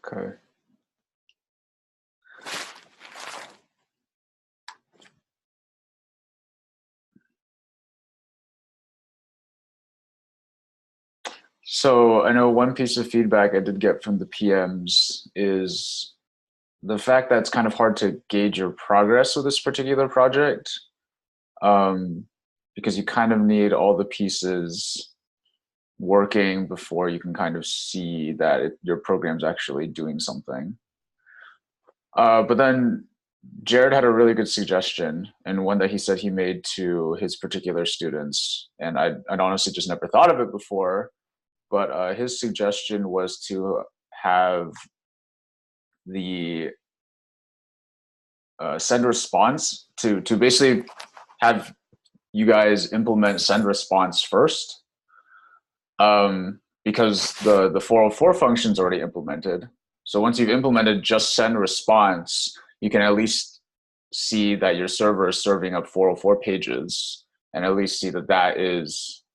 Okay. So I know one piece of feedback I did get from the PMs is the fact that it's kind of hard to gauge your progress with this particular project, um, because you kind of need all the pieces working before you can kind of see that your program's actually doing something. But then Jared had a really good suggestion, and one that he said he made to his particular students, and I'd honestly just never thought of it before. But his suggestion was to have the send response to basically have you guys implement send response first, because the 404 function is already implemented. So once you've implemented just send response, you can at least see that your server is serving up 404 pages, and at least see that that is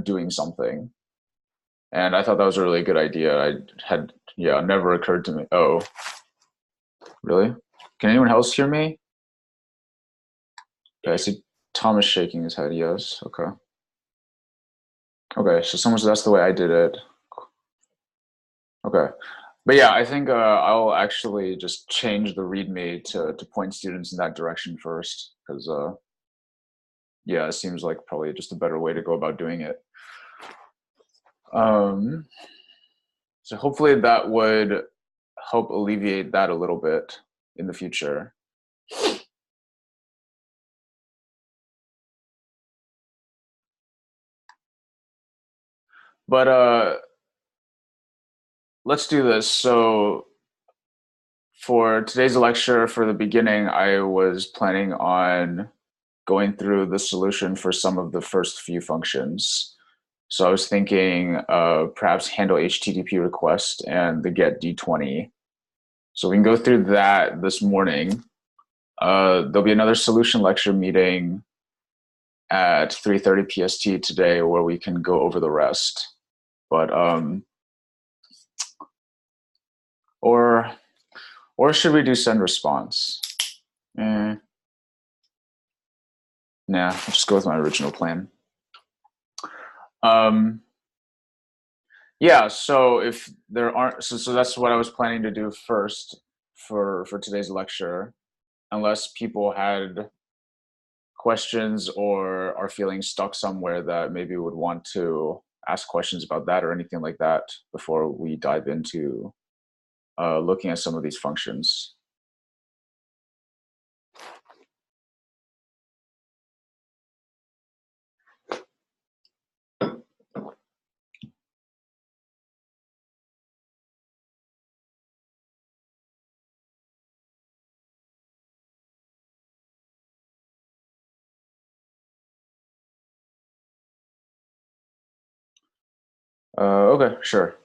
doing something. And I thought that was a really good idea. I had, yeah, never occurred to me. Oh, really? Can anyone else hear me? Okay, I see Thomas shaking his head. Yes. Okay. Okay. So someone said that's the way I did it. Okay. But yeah, I think I'll actually just change the README to point students in that direction first, because yeah, it seems like probably just a better way to go about doing it. So hopefully that would help alleviate that a little bit in the future. But let's do this. So for today's lecture, for the beginning, I was planning on going through the solution for some of the first few functions. So I was thinking perhaps handle HTTP request and the get D20. So we can go through that this morning. There'll be another solution lecture meeting at 3:30 PST today where we can go over the rest. But or should we do send response? Nah, I'll just go with my original plan. Yeah, so if there aren't, so that's what I was planning to do first for today's lecture, unless people had questions or are feeling stuck somewhere that maybe would want to ask questions about that or anything like that before we dive into looking at some of these functions. Okay, sure.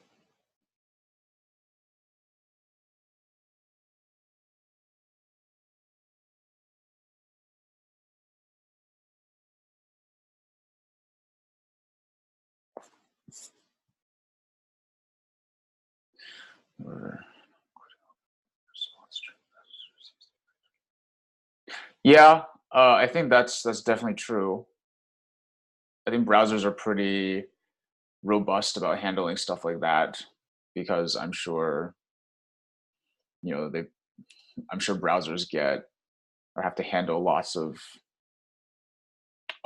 Yeah, I think that's definitely true. I think browsers are pretty robust about handling stuff like that, because I'm sure, you know, I'm sure browsers get or have to handle lots of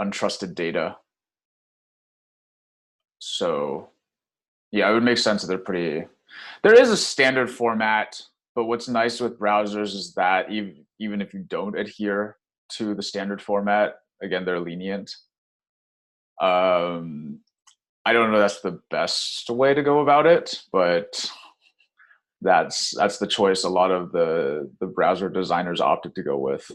untrusted data. So yeah, it would make sense that there is a standard format, but what's nice with browsers is that even if you don't adhere to the standard format, again, they're lenient. I don't know that's the best way to go about it, but that's the choice a lot of the browser designers opted to go with.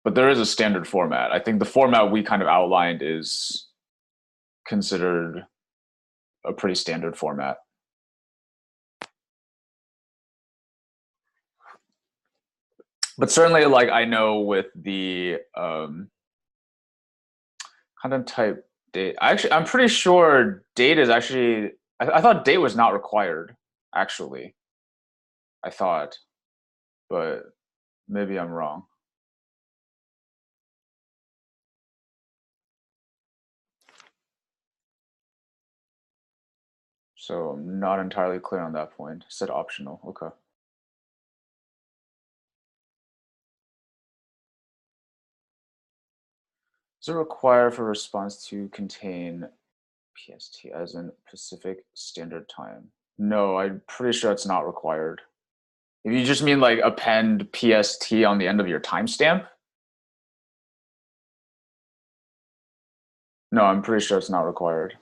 But there is a standard format. I think the format we kind of outlined is considered a pretty standard format. But certainly, like, I know with the content type date, I'm pretty sure date is actually I thought date was not required, actually. I thought, but maybe I'm wrong. So I'm not entirely clear on that point. It said optional. Okay. Does it require for response to contain PST as in Pacific Standard Time? No, I'm pretty sure it's not required. If you just mean like append PST on the end of your timestamp, no, I'm pretty sure it's not required.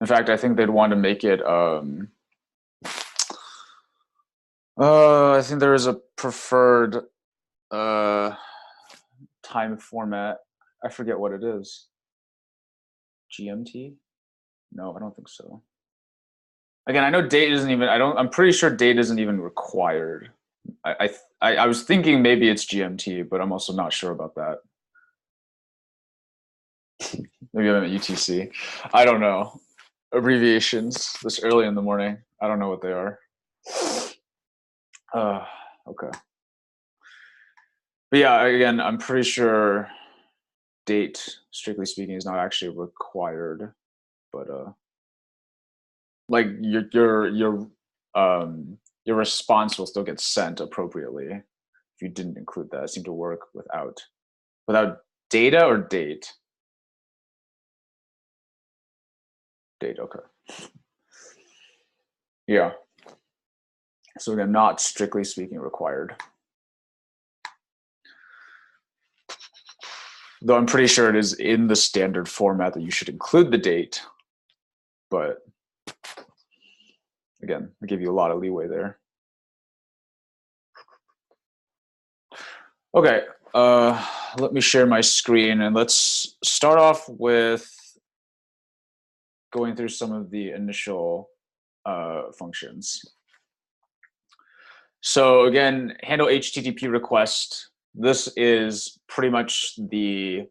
In fact, I think they'd want to make it. I think there is a preferred time format. I forget what it is. GMT? No, I don't think so. Again, I know date isn't even. I'm pretty sure date isn't even required. I was thinking maybe it's GMT, but I'm also not sure about that. Maybe I'm at UTC. I don't know. Abbreviations this early in the morning. I don't know what they are. Okay. But yeah, again, I'm pretty sure date, strictly speaking, is not actually required. But like your response will still get sent appropriately if you didn't include that. It seemed to work without data or date. Date, okay. Yeah. So again, not strictly speaking required. Though I'm pretty sure it is in the standard format that you should include the date. But again, I give you a lot of leeway there. Okay, let me share my screen and let's start off with going through some of the initial functions. So again, handle HTTP request. This is pretty much the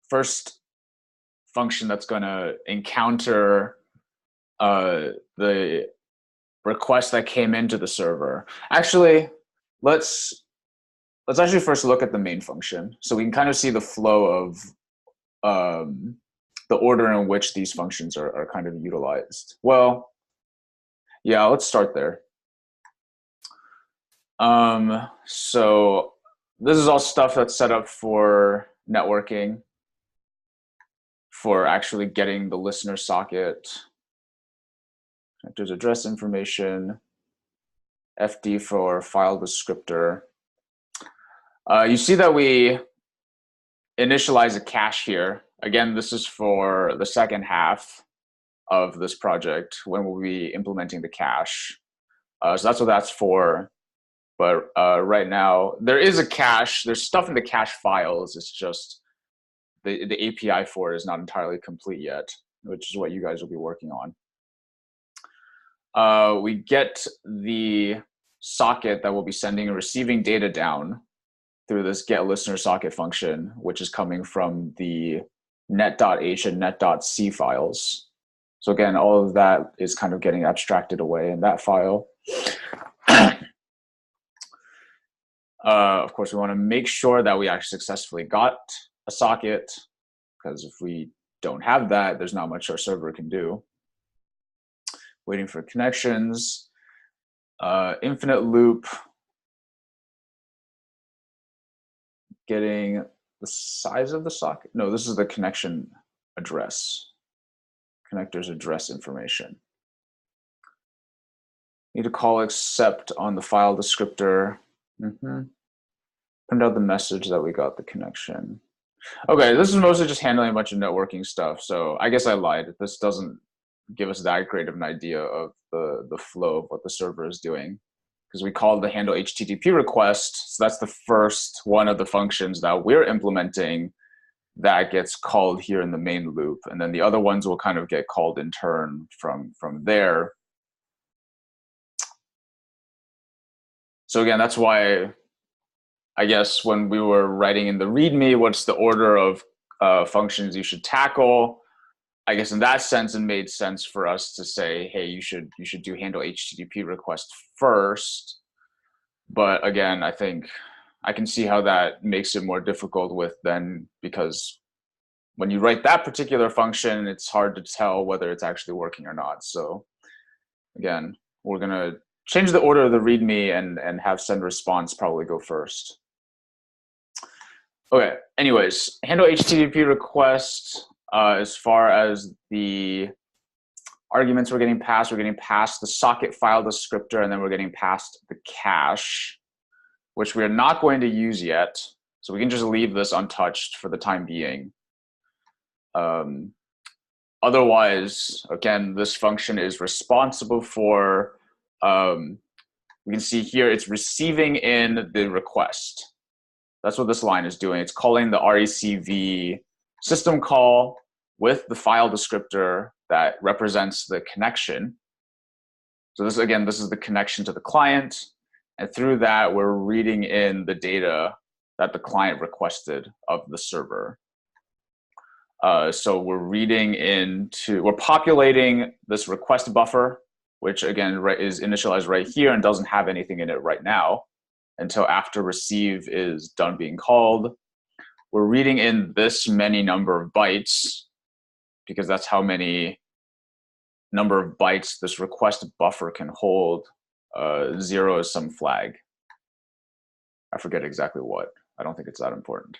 first function that's going to encounter the request that came into the server. Actually, let's actually first look at the main function so we can kind of see the flow of the order in which these functions are kind of utilized. Well, yeah, let's start there. So this is all stuff that's set up for networking, for actually getting the listener socket. There's address information, FD for file descriptor. You see that we initialize a cache here. Again, this is for the second half of this project when we'll be implementing the cache. So that's what that's for. But right now, there is a cache. There's stuff in the cache files. It's just the API for it is not entirely complete yet, which is what you guys will be working on. We get the socket that will be sending and receiving data down through this get listener socket function, which is coming from the net.h and net.c files. So again, all of that is kind of getting abstracted away in that file. Of course, we want to make sure that we actually successfully got a socket, because if we don't have that, there's not much our server can do. Waiting for connections, infinite loop, getting the size of the socket. No, this is the connection address, connector's address information. Need to call accept on the file descriptor. Print out the message that we got the connection. Okay, this is mostly just handling a bunch of networking stuff. So I guess I lied. This doesn't give us that great of an idea of the flow of what the server is doing, because we called the handle HTTP request. So that's the first one of the functions that we're implementing that gets called here in the main loop. And then the other ones will kind of get called in turn from there. So again, that's why I guess when we were writing in the README, what's the order of functions you should tackle? I guess in that sense, it made sense for us to say, hey, you should do handle HTTP request first. But again, I think I can see how that makes it more difficult with then, because when you write that particular function, it's hard to tell whether it's actually working or not. So again, we're gonna change the order of the README and have send response probably go first. Okay, anyways, handle HTTP request. As far as the arguments we're getting past the socket file descriptor, and then we're getting past the cache, which we're not going to use yet. So we can just leave this untouched for the time being. Otherwise, again, this function is responsible for, we can see here, it's receiving in the request. That's what this line is doing. It's calling the RECV system call with the file descriptor that represents the connection. So this, again, this is the connection to the client. And through that, we're reading in the data that the client requested of the server. So we're populating this request buffer, which again is initialized right here and doesn't have anything in it right now until after receive is done being called. We're reading in this many number of bytes because that's how many number of bytes this request buffer can hold. 0 is some flag. I forget exactly what. I don't think it's that important.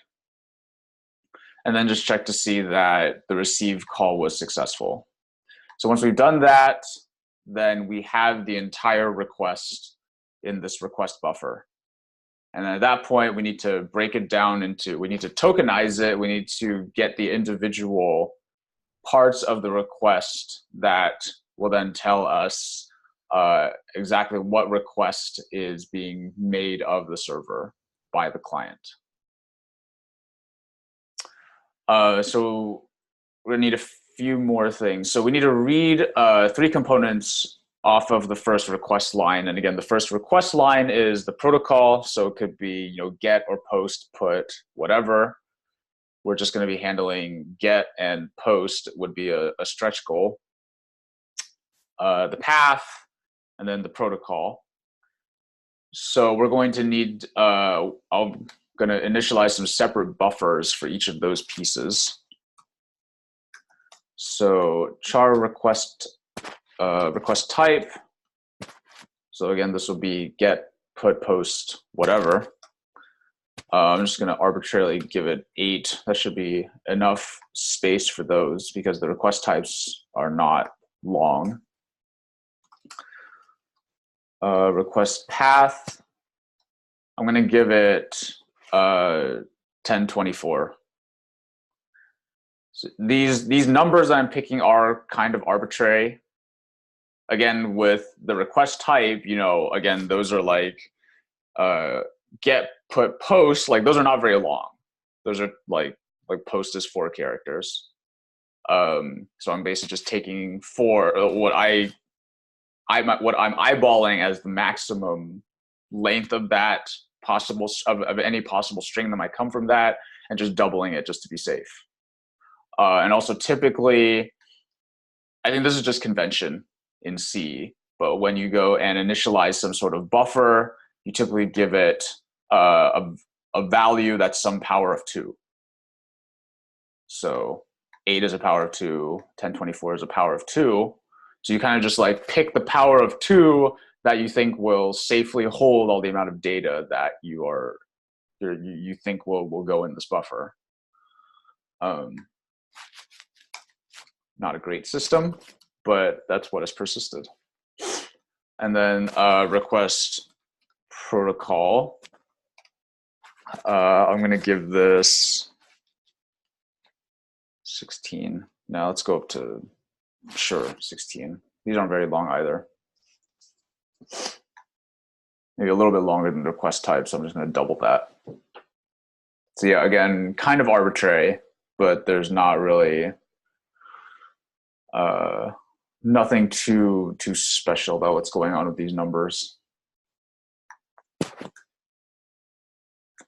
And then just check to see that the receive call was successful. So once we've done that, then we have the entire request in this request buffer. And then at that point, we need to break it down into, we need to tokenize it. We need to get the individual parts of the request that will then tell us exactly what request is being made of the server by the client. So we're gonna need a few more things. So we need to read 3 components off of the first request line. And again, the first request line is the protocol. So it could be, get or post, put, whatever. We're just gonna be handling get, and post would be a stretch goal. The path, and then the protocol. So we're going to need, I'm going to initialize some separate buffers for each of those pieces. So char request type. So again, this will be get, put, post, whatever. I'm just going to arbitrarily give it 8. That should be enough space for those because the request types are not long. Request path, I'm going to give it 1024. So these numbers I'm picking are kind of arbitrary. Again, with the request type, again, those are like get, put, post. Like those are not very long. Those are like post is 4 characters. So I'm basically just taking 4. What I'm eyeballing as the maximum length of that possible of any possible string that might come from that, and just doubling it just to be safe. And also typically, I think this is just convention in C, but when you go and initialize some sort of buffer, you typically give it a value that's some power of 2. So 8 is a power of 2, 1024 is a power of 2. So you kind of just like pick the power of 2 that you think will safely hold all the amount of data that you think will go in this buffer. Not a great system, but that's what has persisted. And then request protocol. I'm going to give this 16. Now let's go up to, sure, 16. These aren't very long either. Maybe a little bit longer than the request type, so I'm just going to double that. So yeah, again, kind of arbitrary, but there's not really nothing too special about what's going on with these numbers.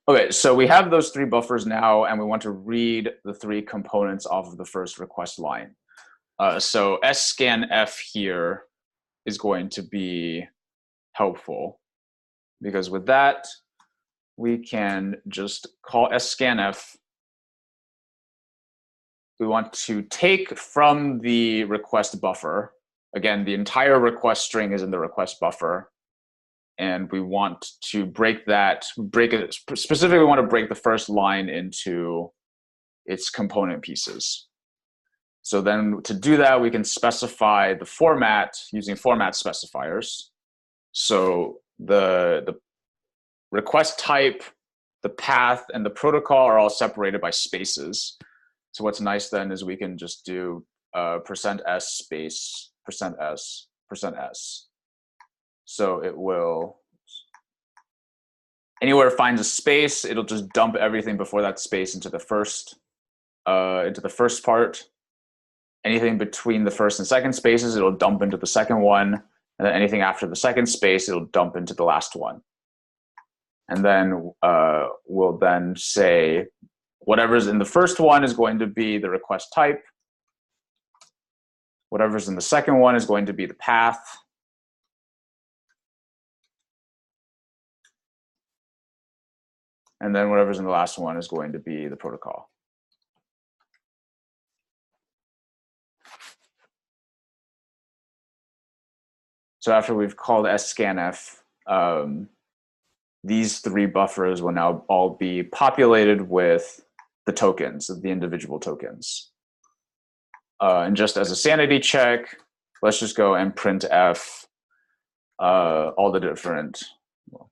Okay, so we have those 3 buffers now, and we want to read the 3 components off of the first request line. So scanf here is going to be helpful, because with that, we can just call scanf. We want to take from the request buffer. Again, the entire request string is in the request buffer. And we want to break it, specifically we want to break the first line into its component pieces. So then to do that, we can specify the format using format specifiers. So the request type, the path, and the protocol are all separated by spaces. So what's nice then is we can just do %s space %s %s. So it will, anywhere it finds a space, it'll just dump everything before that space into the first part. Anything between the first and second spaces, it'll dump into the second one. And then anything after the second space, it'll dump into the last one. And then we'll then say whatever's in the first one is going to be the request type. Whatever's in the second one is going to be the path. And then whatever's in the last one is going to be the protocol. So after we've called scanf, these three buffers will now all be populated with the tokens, the individual tokens. And just as a sanity check, let's just go and printf all the different, well,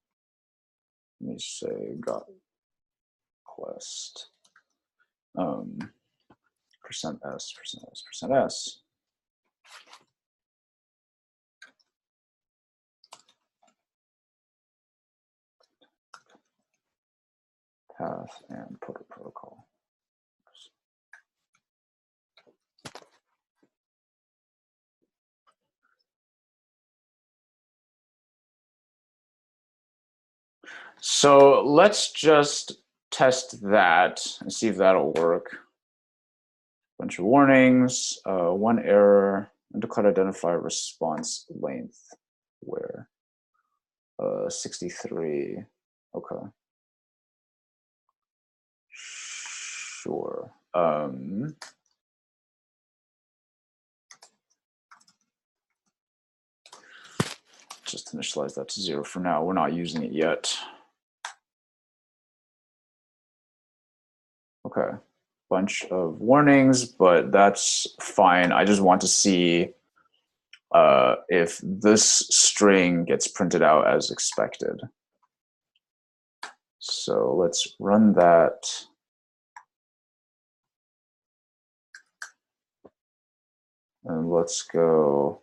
let me say got request %s %s %s. Path and protocol. So let's just test that and see if that'll work. Bunch of warnings, one error, undeclared identifier response length, where 63, okay. Sure. Just initialize that to 0 for now. We're not using it yet. Okay, bunch of warnings, but that's fine. I just want to see if this string gets printed out as expected. So let's run that. And let's go.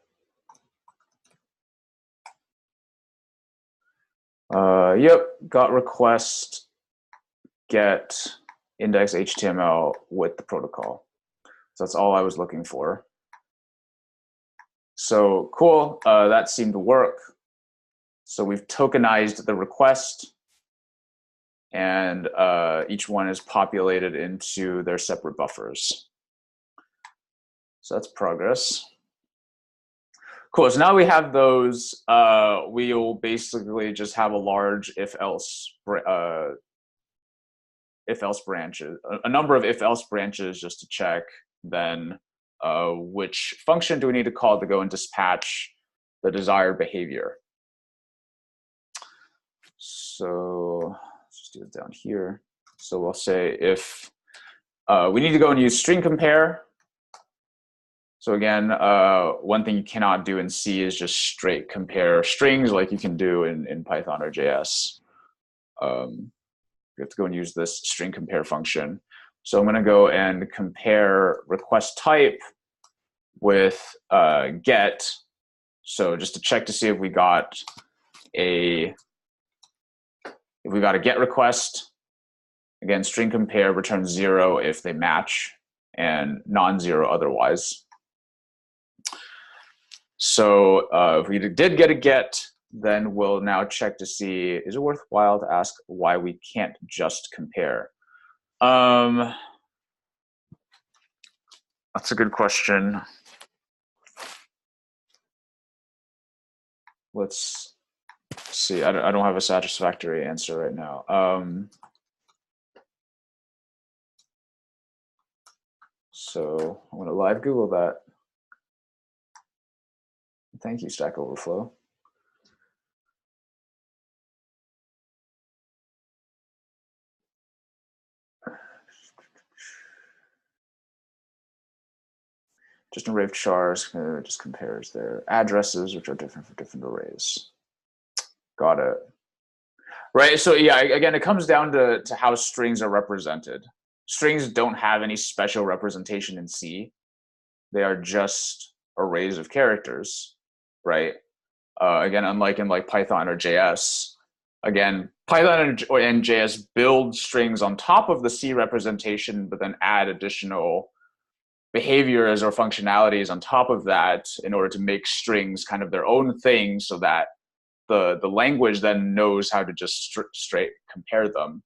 Yep, got request get index HTML with the protocol. So that's all I was looking for. So cool, that seemed to work. So we've tokenized the request, and each one is populated into their separate buffers. So that's progress. Cool, so now we have those, we'll basically just have a large if-else branches, a number of if-else branches just to check then which function do we need to call to go and dispatch the desired behavior. So let's just do it down here. So we'll say if we need to go and use string compare. So again, one thing you cannot do in C is just straight compare strings like you can do in Python or JS. You have to go and use this string compare function. So I'm going to go and compare request type with get. So just to check to see if we got a get request. Again, string compare returns 0 if they match and non-zero otherwise. So if we did get a get, then we'll now check to see, is it worthwhile to ask why we can't just compare? That's a good question. let's see. I don't have a satisfactory answer right now. So I'm gonna live Google that. Thank you, Stack Overflow. Just an array of chars just compares their addresses, which are different for different arrays. Got it. Right, so yeah, again, it comes down to how strings are represented. Strings don't have any special representation in C. They are just arrays of characters, right? Again, unlike in like Python or JS, again, Python and JS build strings on top of the C representation, but then add additional behaviors or functionalities on top of that in order to make strings kind of their own thing, so that the language then knows how to just straight compare them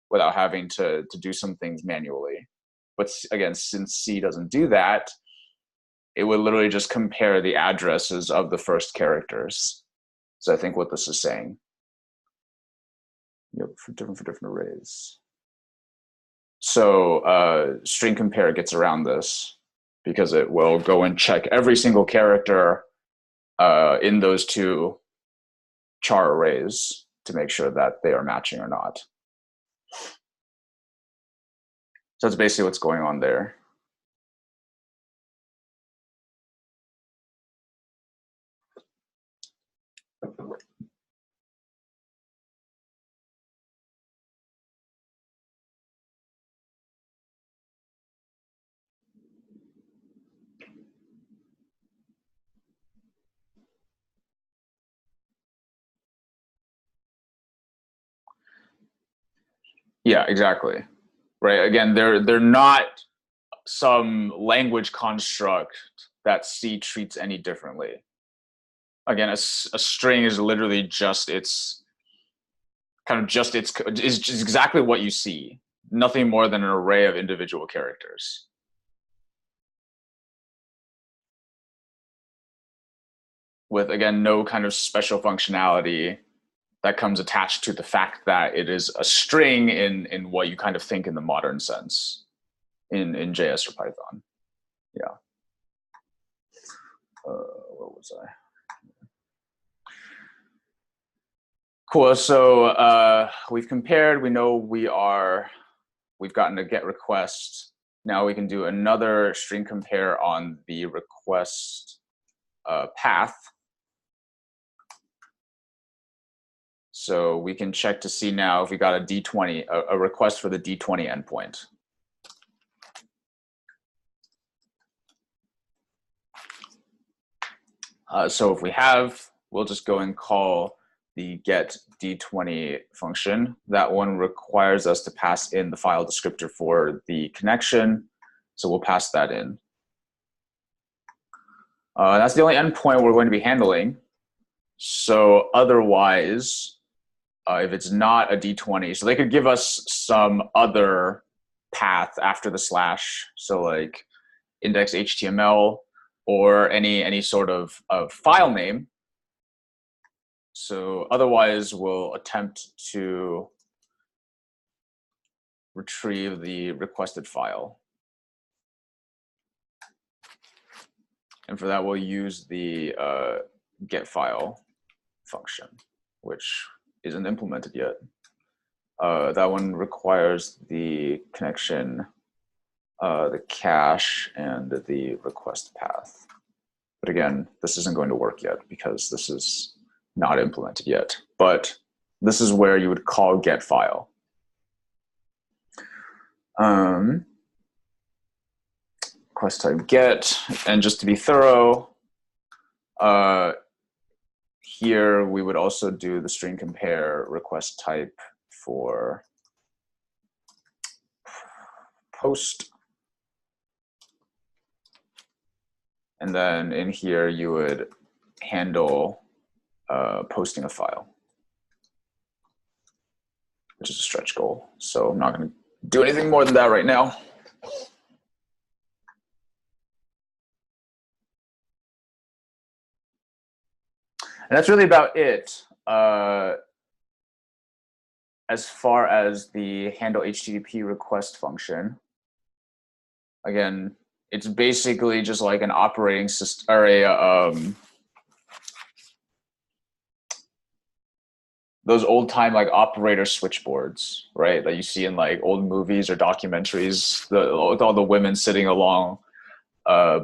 without having to do some things manually. But again, since C doesn't do that, it would literally just compare the addresses of the first characters. So I think what this is saying. Yep, for different arrays. So string compare gets around this because it will go and check every single character in those two char arrays to make sure that they are matching or not. So that's basically what's going on there. Yeah, exactly. Right. Again, they're not some language construct that C treats any differently. Again, a string is literally just its kind of just its is just exactly what you see. Nothing more than an array of individual characters. With again no kind of special functionality that comes attached to the fact that it is a string in what you kind of think in the modern sense in JS or Python. Yeah. What was I? Cool. So we've compared. We know we've gotten a GET request. Now we can do another string compare on the request path. So we can check to see now if we got a D20, a request for the D20 endpoint. So if we have, we'll just go and call the get D20 function. That one requires us to pass in the file descriptor for the connection. So we'll pass that in. That's the only endpoint we're going to be handling. So otherwise, if it's not a D20, so they could give us some other path after the slash. So like index HTML or any sort of file name. So otherwise, we'll attempt to retrieve the requested file. And for that, we'll use the get file function, which isn't implemented yet. That one requires the connection, the cache, and the request path. But again, this isn't going to work yet because this is not implemented yet. But this is where you would call get file. Request type get, and just to be thorough, here we would also do the string compare request type for post. And then in here, you would handle posting a file, which is a stretch goal. So I'm not going to do anything more than that right now. And that's really about it. As far as the handle HTTP request function, again, it's basically just like an operating system or those old time like operator switchboards, right? That you see in like old movies or documentaries, with all the women sitting along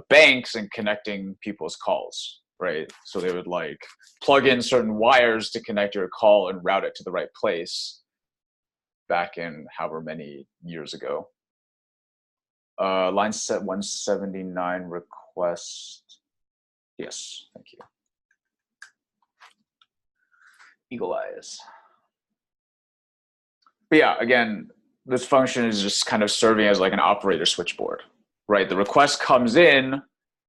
banks and connecting people's calls, right? So they would like plug in certain wires to connect your call and route it to the right place back in however many years ago. Line set 179 request. Yes, thank you. Eagle eyes. But yeah, again, this function is just kind of serving as like an operator switchboard, right? The request comes in,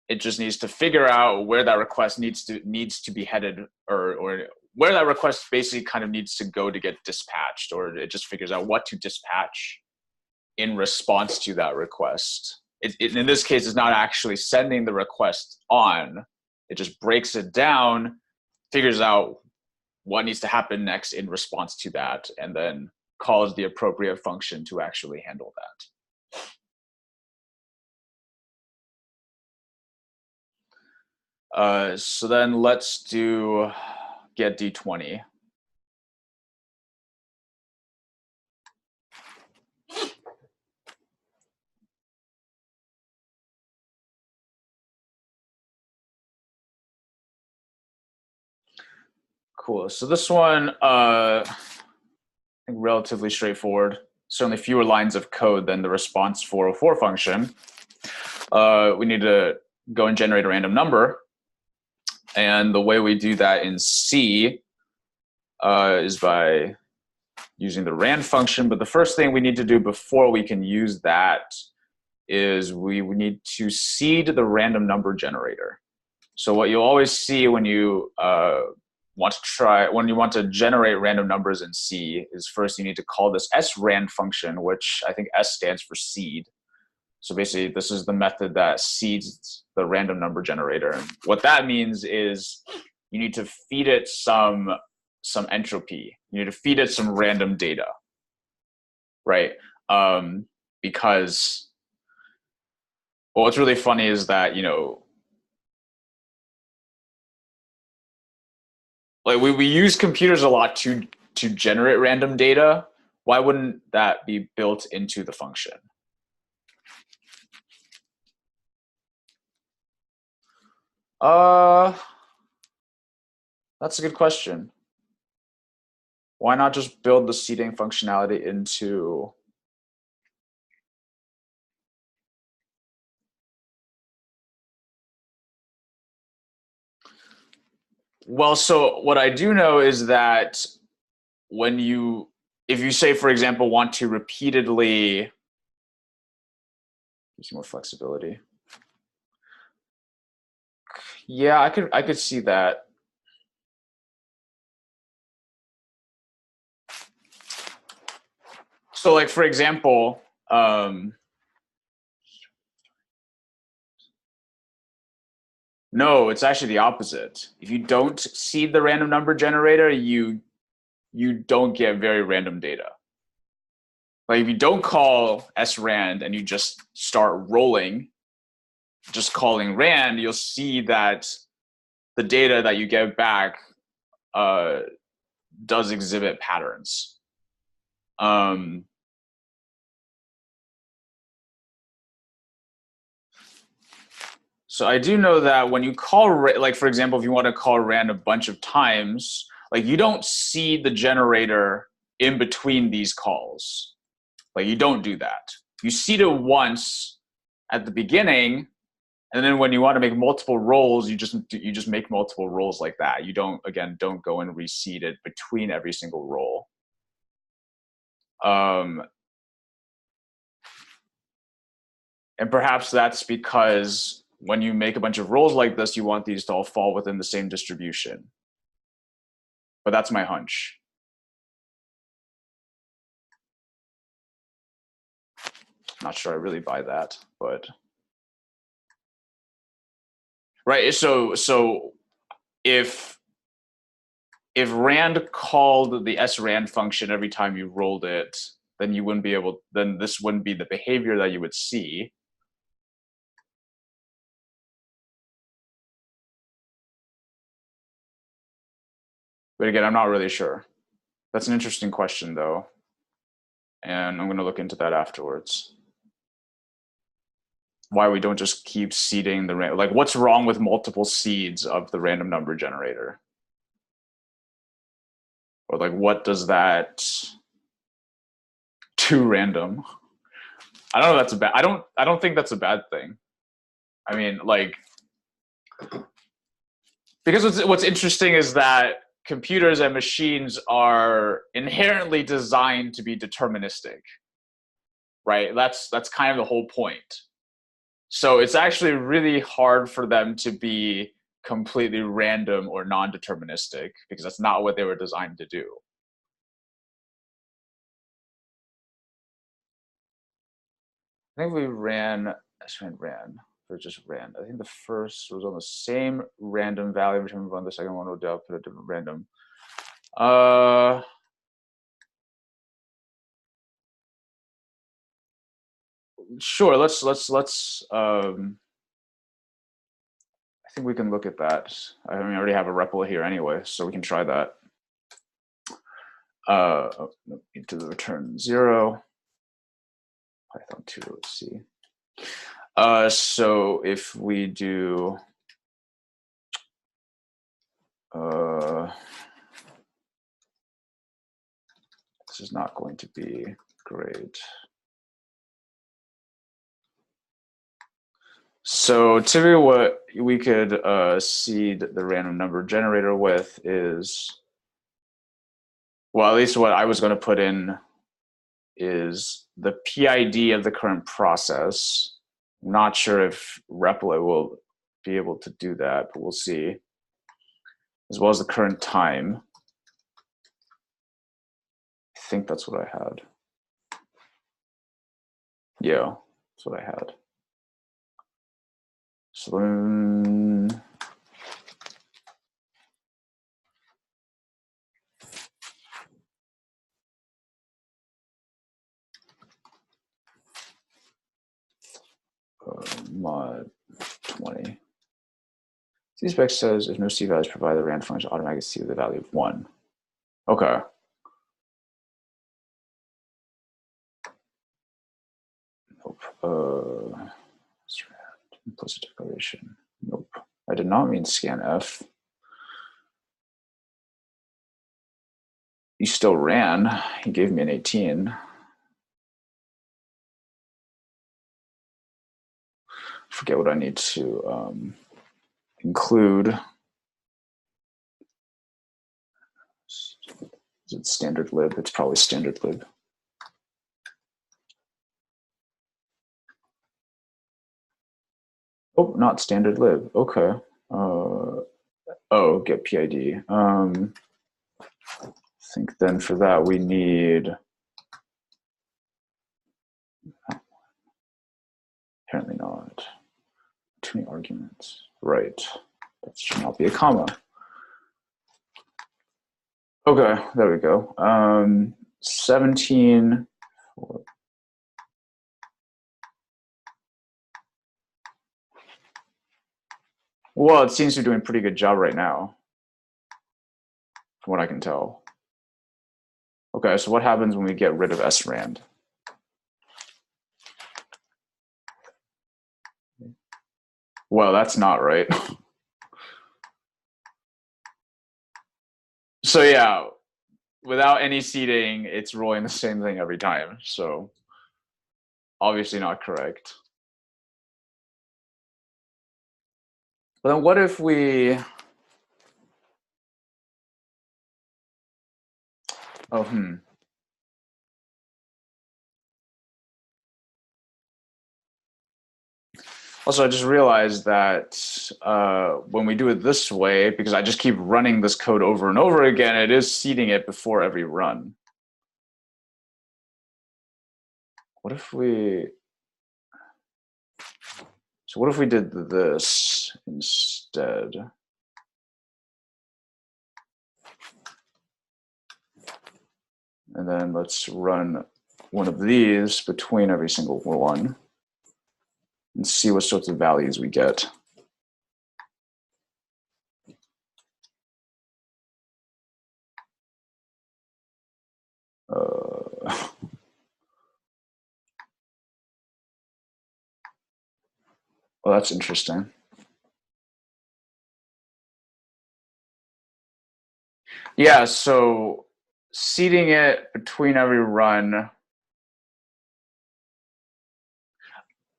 it just needs to figure out where that request needs to be headed, or where that request basically kind of needs to go to get dispatched, or it just figures out what to dispatch in response to that request. In this case, it's not actually sending the request on. It just breaks it down, figures out what needs to happen next in response to that, and then calls the appropriate function to actually handle that. So then let's do get D20. Cool. So this one, I think relatively straightforward. Certainly fewer lines of code than the response 404 function. We need to go and generate a random number. And the way we do that in C is by using the rand function. But the first thing we need to do before we can use that is we need to seed the random number generator. So what you'll always see when you want to generate random numbers in C is first you need to call this srand function, which I think S stands for seed. So basically, this is the method that seeds the random number generator. And what that means is you need to feed it some entropy. You need to feed it some random data, right? Because what's really funny is that, like we use computers a lot to generate random data. Why wouldn't that be built into the function? That's a good question. Why not just build the seeding functionality into? Well, so what I do know is that if you say, for example, want to repeatedly use more flexibility. Yeah, I could see that. So like, for example, no, it's actually the opposite. If you don't seed the random number generator, you don't get very random data. Like if you don't call srand and you just start rolling, just calling rand, you'll see that the data that you get back does exhibit patterns. So I do know that when you call, like for example, if you want to call rand a bunch of times, like you don't seed the generator in between these calls. Like you don't do that. You seed it once at the beginning, and then when you want to make multiple rolls, you just make multiple rolls like that. You don't go and reseed it between every single roll. And perhaps that's because when you make a bunch of rolls like this, you want these to all fall within the same distribution. But that's my hunch. Not sure I really buy that, but right. So if if rand called the srand function every time you rolled it, then you wouldn't be able, then this wouldn't be the behavior that you would see. But again, I'm not really sure. That's an interesting question, though. And I'm going to look into that afterwards. Why we don't just keep seeding the like, what's wrong with multiple seeds of the random number generator? Or like, what does that too random? I don't know. That's a bad. I don't think that's a bad thing. I mean, like, because what's interesting is that computers and machines are inherently designed to be deterministic, right? That's kind of the whole point. So it's actually really hard for them to be completely random or non-deterministic because that's not what they were designed to do. I think we ran, or just ran. I think the first was on the same random value every time we run. The second one would output a different random. Sure. Let's. I think we can look at that. I mean, I already have a REPL here anyway, so we can try that. Into the return 0. Python 2. Let's see. So if we do. This is not going to be great. So typically what we could seed the random number generator with is, well, at least what I was going to put in is the PID of the current process. I'm not sure if Replit will be able to do that, but we'll see. As well as the current time. I think that's what I had. Yeah, that's what I had. So then, mod 20. C-spec says if no C values provided, the rand function automatically C with the value of 1. Okay. Nope. Implicit declaration. Nope. I did not mean scanf. You still ran. He gave me an 18. Forget what I need to include. Is it standard lib? It's probably standard lib. Oh, not standard lib. Okay. Oh, get PID. I think then for that we need. Apparently not. Too many arguments. Right. That should not be a comma. Okay, there we go. 17. Well, it seems to be doing a pretty good job right now, from what I can tell. Okay, so what happens when we get rid of srand? Well, that's not right. So yeah, without any seeding, it's rolling the same thing every time. So obviously not correct. But then what if we, Also, I just realized that when we do it this way, because I just keep running this code over and over again, it is seeding it before every run. What if we, so what if we did this instead? And then let's run one of these between every single one and see what sorts of values we get. Well, that's interesting. Yeah, so seeding it between every run.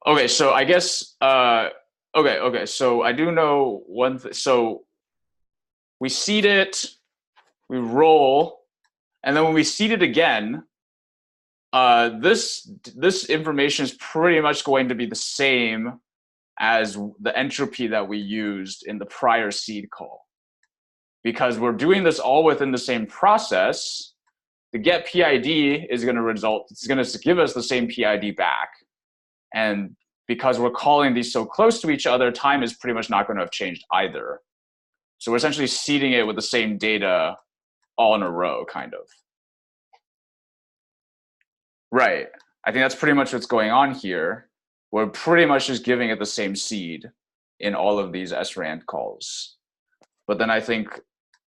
Okay, so I guess okay. So I do know one thing. So we seed it, we roll, and then when we seed it again, this information is pretty much going to be the same as the entropy that we used in the prior seed call. Because we're doing this all within the same process, the get PID is going to result, it's going to give us the same PID back. And because we're calling these so close to each other, time is pretty much not going to have changed either. So we're essentially seeding it with the same data all in a row, kind of. Right. I think that's pretty much what's going on here. We're pretty much just giving it the same seed in all of these srand calls. But then I think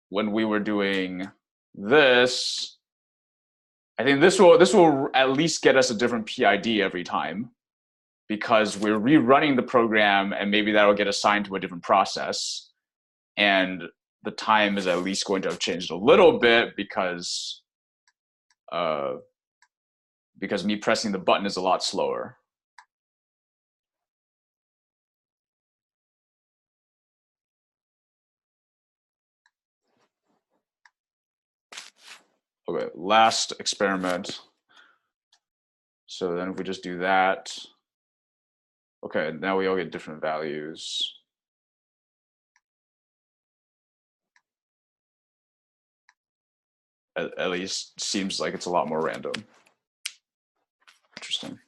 when we were doing this, I think this will at least get us a different PID every time, because we're rerunning the program and maybe that'll get assigned to a different process. And the time is at least going to have changed a little bit because me pressing the button is a lot slower. Okay, last experiment. So then if we just do that, okay, now we all get different values. At least seems like it's a lot more random. Interesting.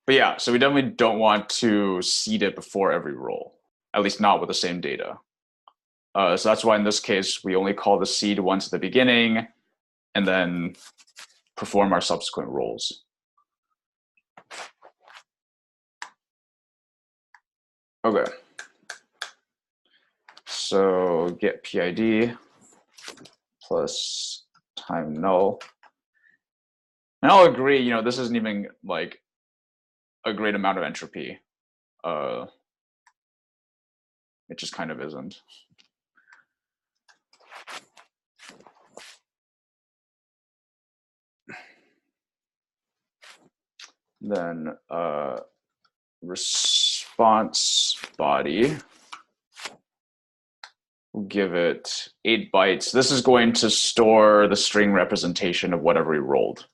But yeah, so we definitely don't want to seed it before every roll, at least not with the same data. So that's why in this case, we only call the seed once at the beginning and then perform our subsequent rolls. Okay. So get PID plus time null. And I'll agree, you know, this isn't even like a great amount of entropy. It just kind of isn't. Then response body, we'll give it 8 bytes. This is going to store the string representation of whatever we rolled.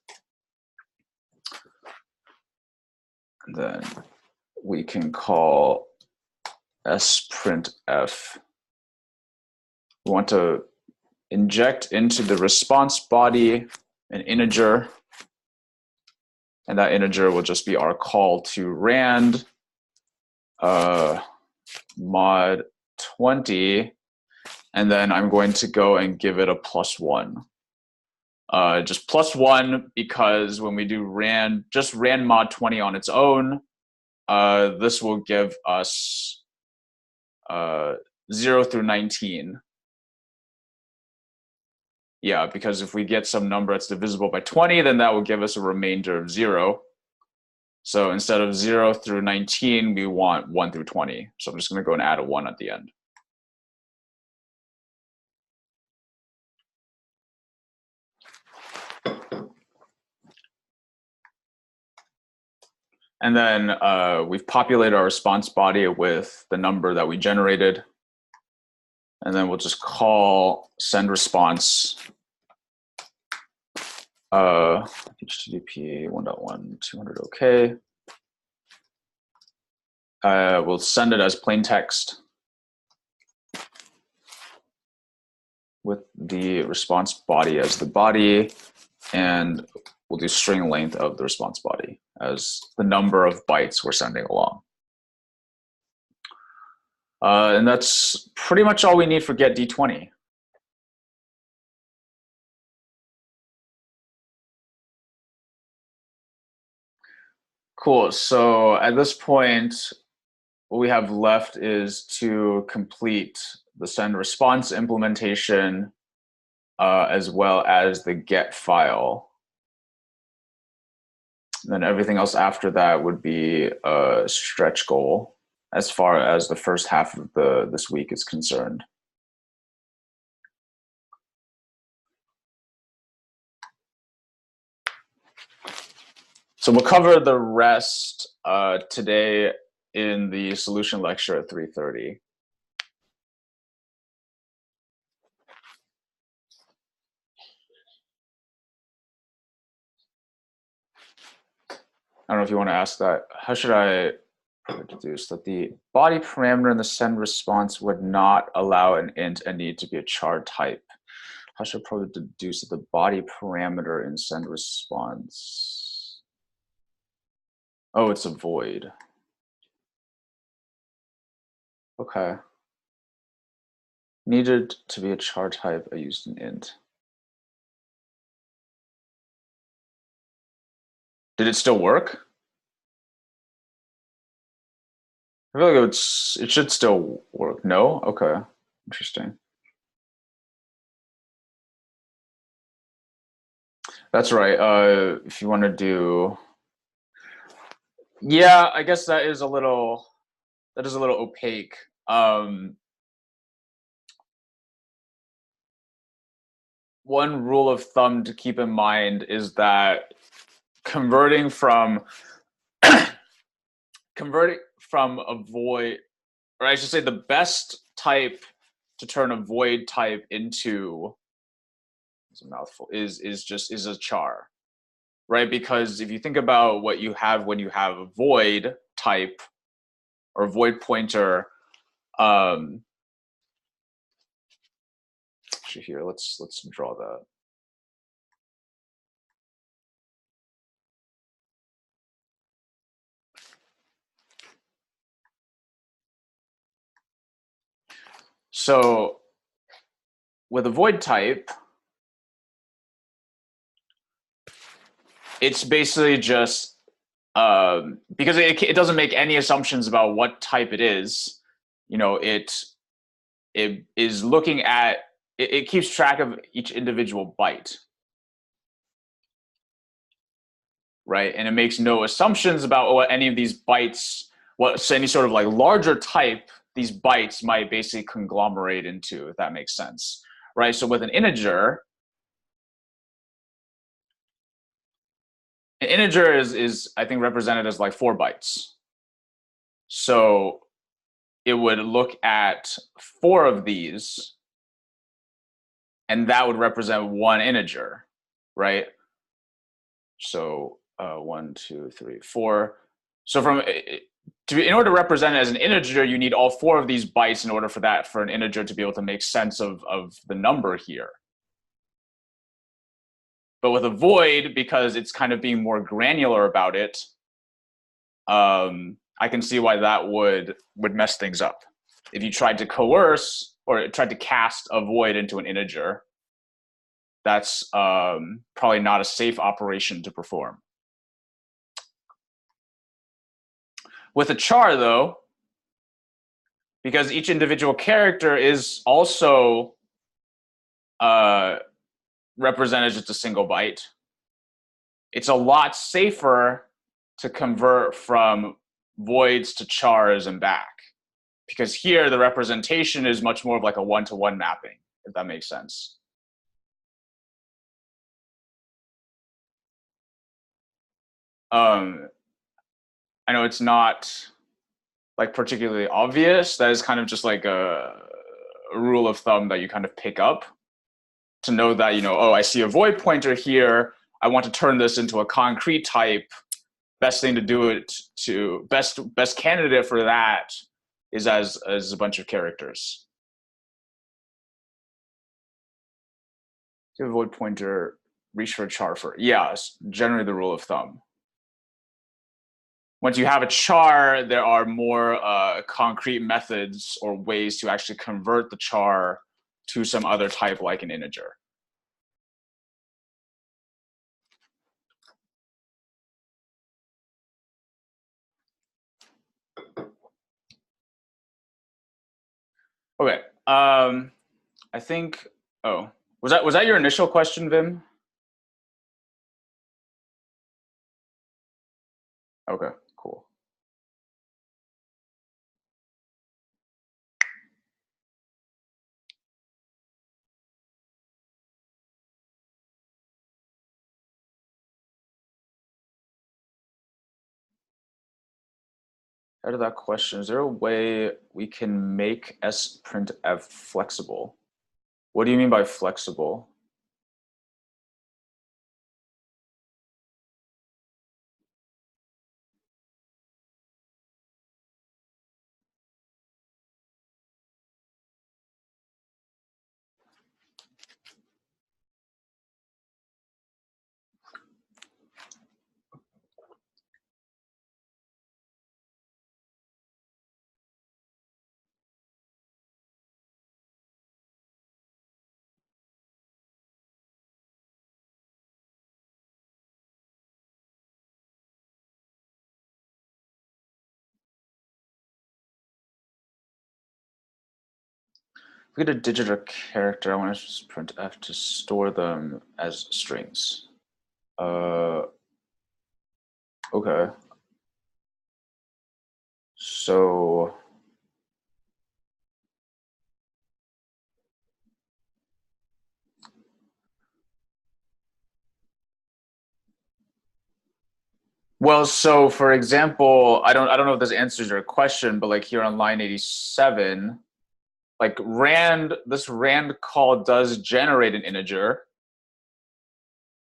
And then we can call sprintf. We want to inject into the response body an integer, and that integer will just be our call to rand mod 20, and then I'm going to go and give it a +1. Just +1 because when we do just rand mod 20 on its own, this will give us 0 through 19. Yeah, because if we get some number that's divisible by 20, then that will give us a remainder of 0. So instead of 0 through 19, we want 1 through 20. So I'm just going to go and add a 1 at the end. And then we've populated our response body with the number that we generated. And then we'll just call send response HTTP 1.1 200 OK. We'll send it as plain text with the response body as the body, and we'll do string length of the response body as the number of bytes we're sending along. And that's pretty much all we need for get D20. Cool. So at this point, what we have left is to complete the send response implementation as well as the get file. And then everything else after that would be a stretch goal as far as the first half of this week is concerned. So we'll cover the rest today in the solution lecture at 3:30. I don't know if you want to ask that. How should I deduce that the body parameter in the send response would not allow an int and need to be a char type? How should I probably deduce that the body parameter in send response? Oh, it's a void. Okay. Needed to be a char type, I used an int. Did it still work? I feel like it should still work. No? Okay. Interesting. That's right. If you want to do, yeah, I guess that is a little opaque. One rule of thumb to keep in mind is that converting from a void, or I should say the best type to turn a void type into, it's a mouthful, is a char, right? Because if you think about what you have when you have a void type or a void pointer, actually here, let's draw that. So with a void type, it's basically just because it doesn't make any assumptions about what type it is. You know, it is looking at it keeps track of each individual byte, right? And it makes no assumptions about what any of these bytes, what any sort of like larger type these bytes might basically conglomerate into, if that makes sense, right? So with an integer is I think represented as like 4 bytes. So it would look at 4 of these, and that would represent one integer, right? So 1, 2, 3, 4. So in order to represent it as an integer, you need all 4 of these bytes in order for an integer to be able to make sense of the number here. But with a void, because it's kind of being more granular about it, I can see why that would mess things up. If you tried to coerce or tried to cast a void into an integer, that's probably not a safe operation to perform. With a char, though, because each individual character is also represented as just a single byte, it's a lot safer to convert from voids to chars and back. Because here the representation is much more of like a one-to-one mapping, if that makes sense. I know it's not like particularly obvious. That is kind of just like a rule of thumb that you kind of pick up to know that, you know, oh, I see a void pointer here. I want to turn this into a concrete type. Best thing to do it to best candidate for that is as a bunch of characters. To void pointer, reach for a char for, yeah, generally the rule of thumb. Once you have a char, there are more concrete methods or ways to actually convert the char to some other type like an integer. Okay. I think. Oh, was that your initial question, Vim? Okay, cool. Out of that question, is there a way we can make sprintf flexible? What do you mean by flexible? If we get a digit or character, I want to just printf to store them as strings. Okay. So well, so for example, I don't know if this answers your question, but like here on line 87, like this rand call does generate an integer.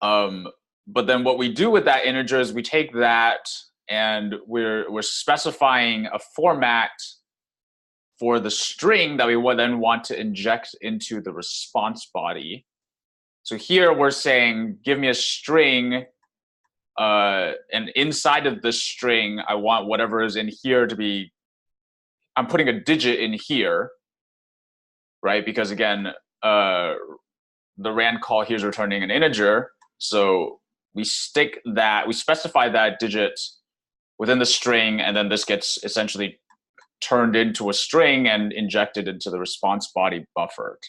Um, but then what we do with that integer is we take that and we're specifying a format for the string that we would then want to inject into the response body. So here we're saying, give me a string, and inside of this string, I want whatever is in here to be, I'm putting a digit in here, right? Because again, the rand call here is returning an integer. So we specify that digit within the string, and then this gets essentially turned into a string and injected into the response body buffered.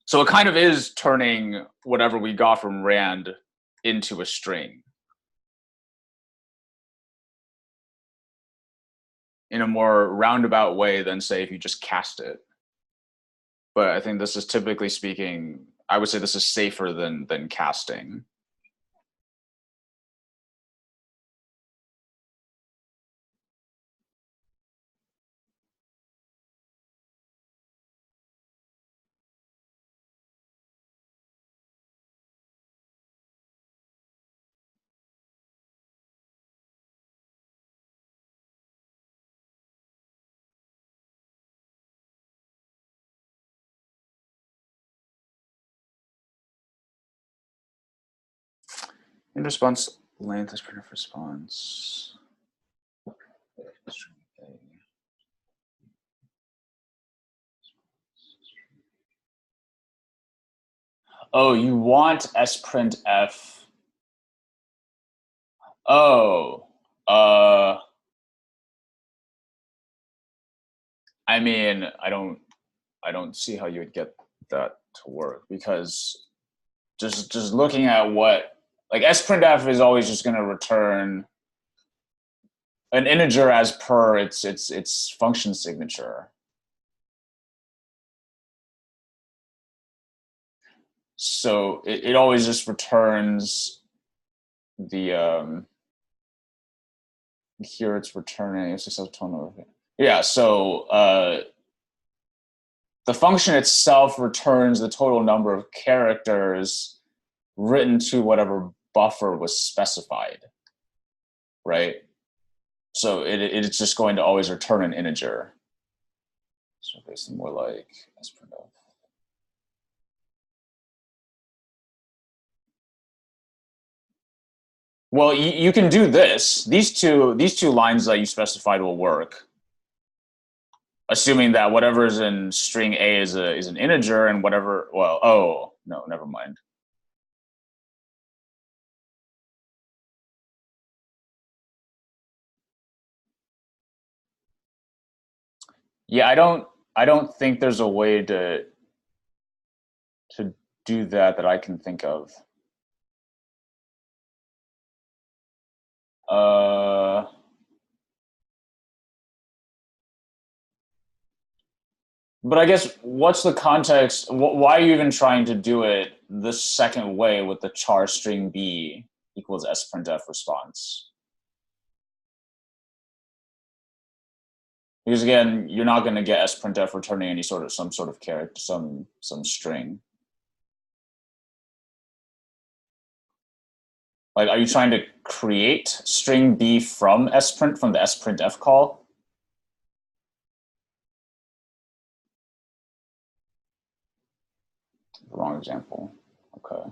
So it kind of is turning whatever we got from rand into a string in a more roundabout way than, say, if you just cast it. But I think this is, typically speaking, I would say this is safer than casting. In response length is printf response. Oh, you want sprintf. Oh, I mean, I don't see how you would get that to work, because just looking at what, like, sprintf is always just going to return an integer as per its function signature. So it always just returns the here it's returning a successful total. Yeah, so the function itself returns the total number of characters written to whatever buffer was specified, right? So it's just going to always return an integer. So basically more like sprintf. Well, you can do this. These two lines that you specified will work, assuming that whatever is in string A is an integer, and whatever. Well, oh no, never mind. Yeah, I don't think there's a way to do that I can think of. Uh, but I guess what's the context? Why are you even trying to do it the second way with the char string b equals sprintf response? Because again, you're not going to get sprintf returning any sort of some sort of character, some string. Like, are you trying to create string b from sprint from the sprintf call? Wrong example. Okay.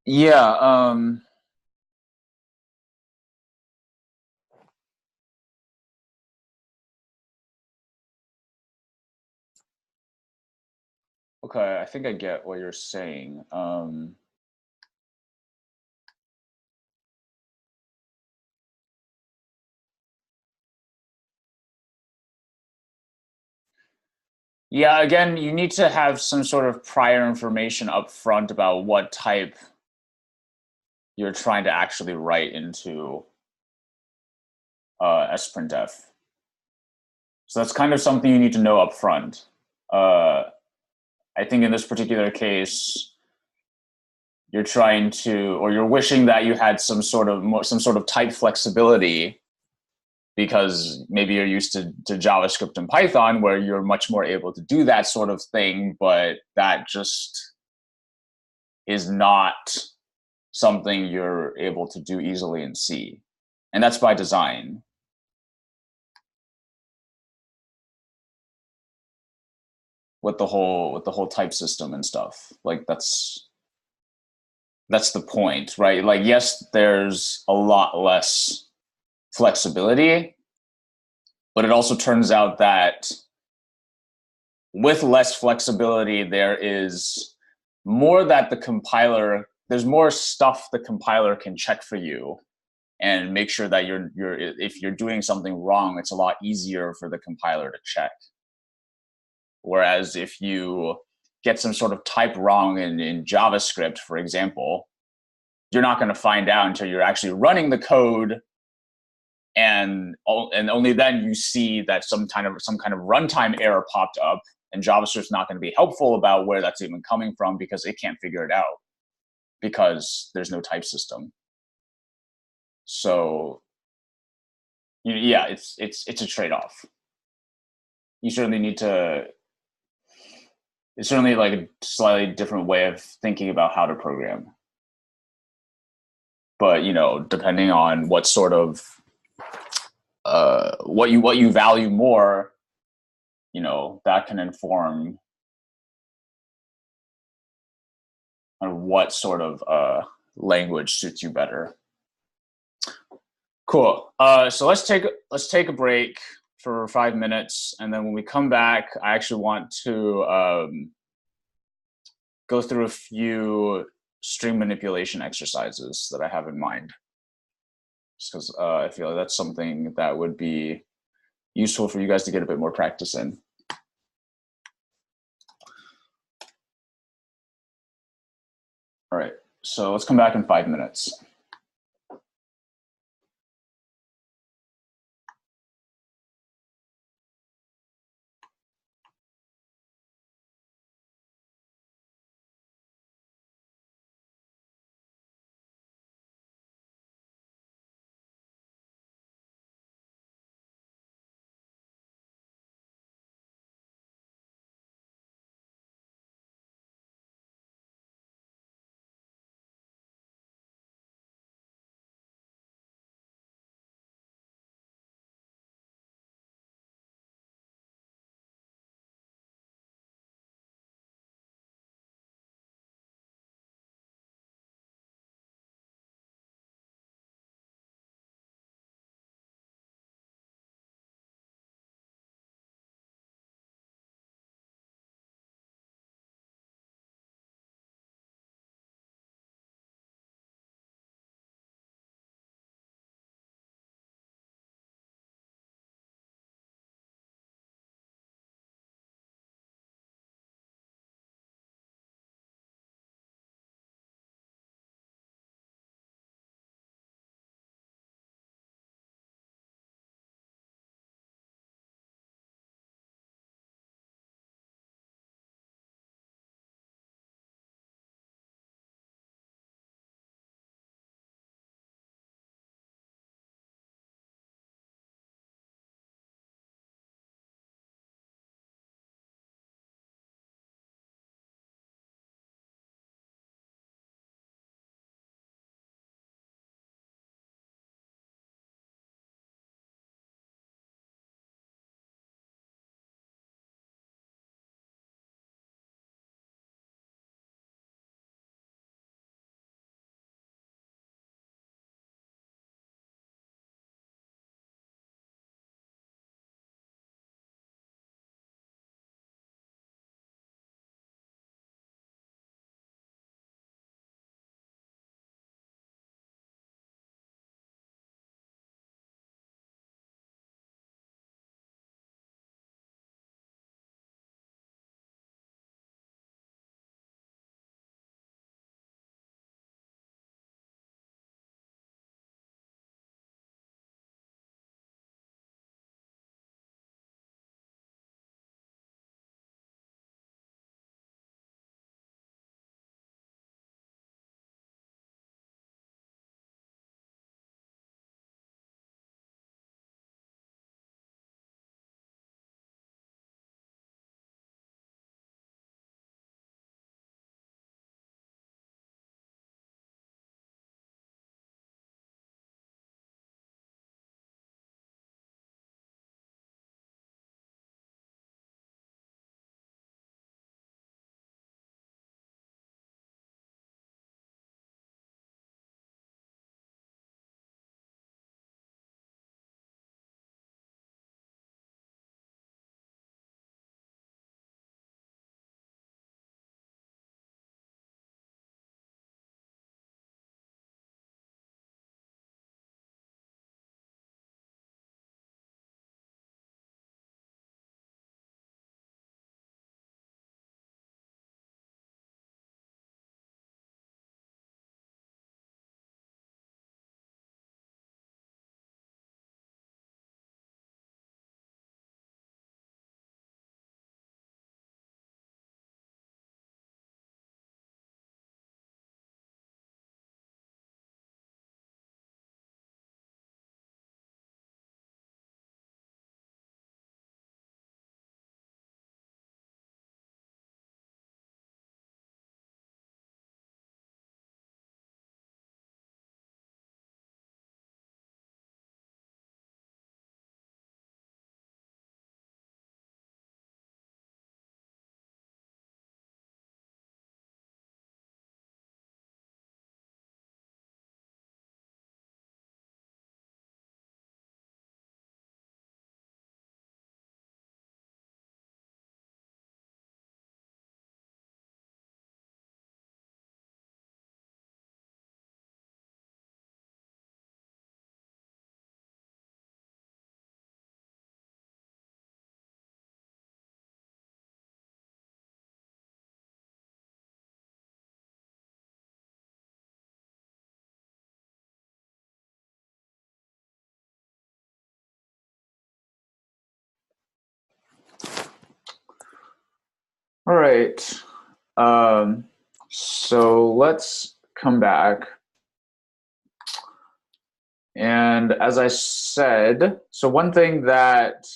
Yeah. Okay. I think I get what you're saying. Yeah. Again, you need to have some sort of prior information up front about what type you're trying to actually write into sprintf. So that's kind of something you need to know up front. I think in this particular case, you're trying to, or you're wishing that you had some sort of type flexibility, because maybe you're used to JavaScript and Python where you're much more able to do that sort of thing, but that just is not something you're able to do easily in C. And that's by design. With the whole type system and stuff. Like that's the point, right? Like, yes, there's a lot less flexibility, but it also turns out that with less flexibility, there is more that the compiler, there's more stuff the compiler can check for you and make sure that if you're doing something wrong, it's a lot easier for the compiler to check. Whereas if you get some sort of type wrong in JavaScript, for example, you're not going to find out until you're actually running the code, and only then you see that some kind of runtime error popped up, and JavaScript's not going to be helpful about where that's even coming from because it can't figure it out because there's no type system. So yeah, it's a trade-off. You certainly need to. It's certainly like a slightly different way of thinking about how to program. But depending on what sort of what you value more, that can inform what sort of language suits you better. Cool. So let's take a break for 5 minutes, and then when we come back, I actually want to go through a few string manipulation exercises that I have in mind, just because I feel like that's something that would be useful for you guys to get a bit more practice in. All right. So let's come back in 5 minutes. All right. So let's come back. And as I said, so one thing that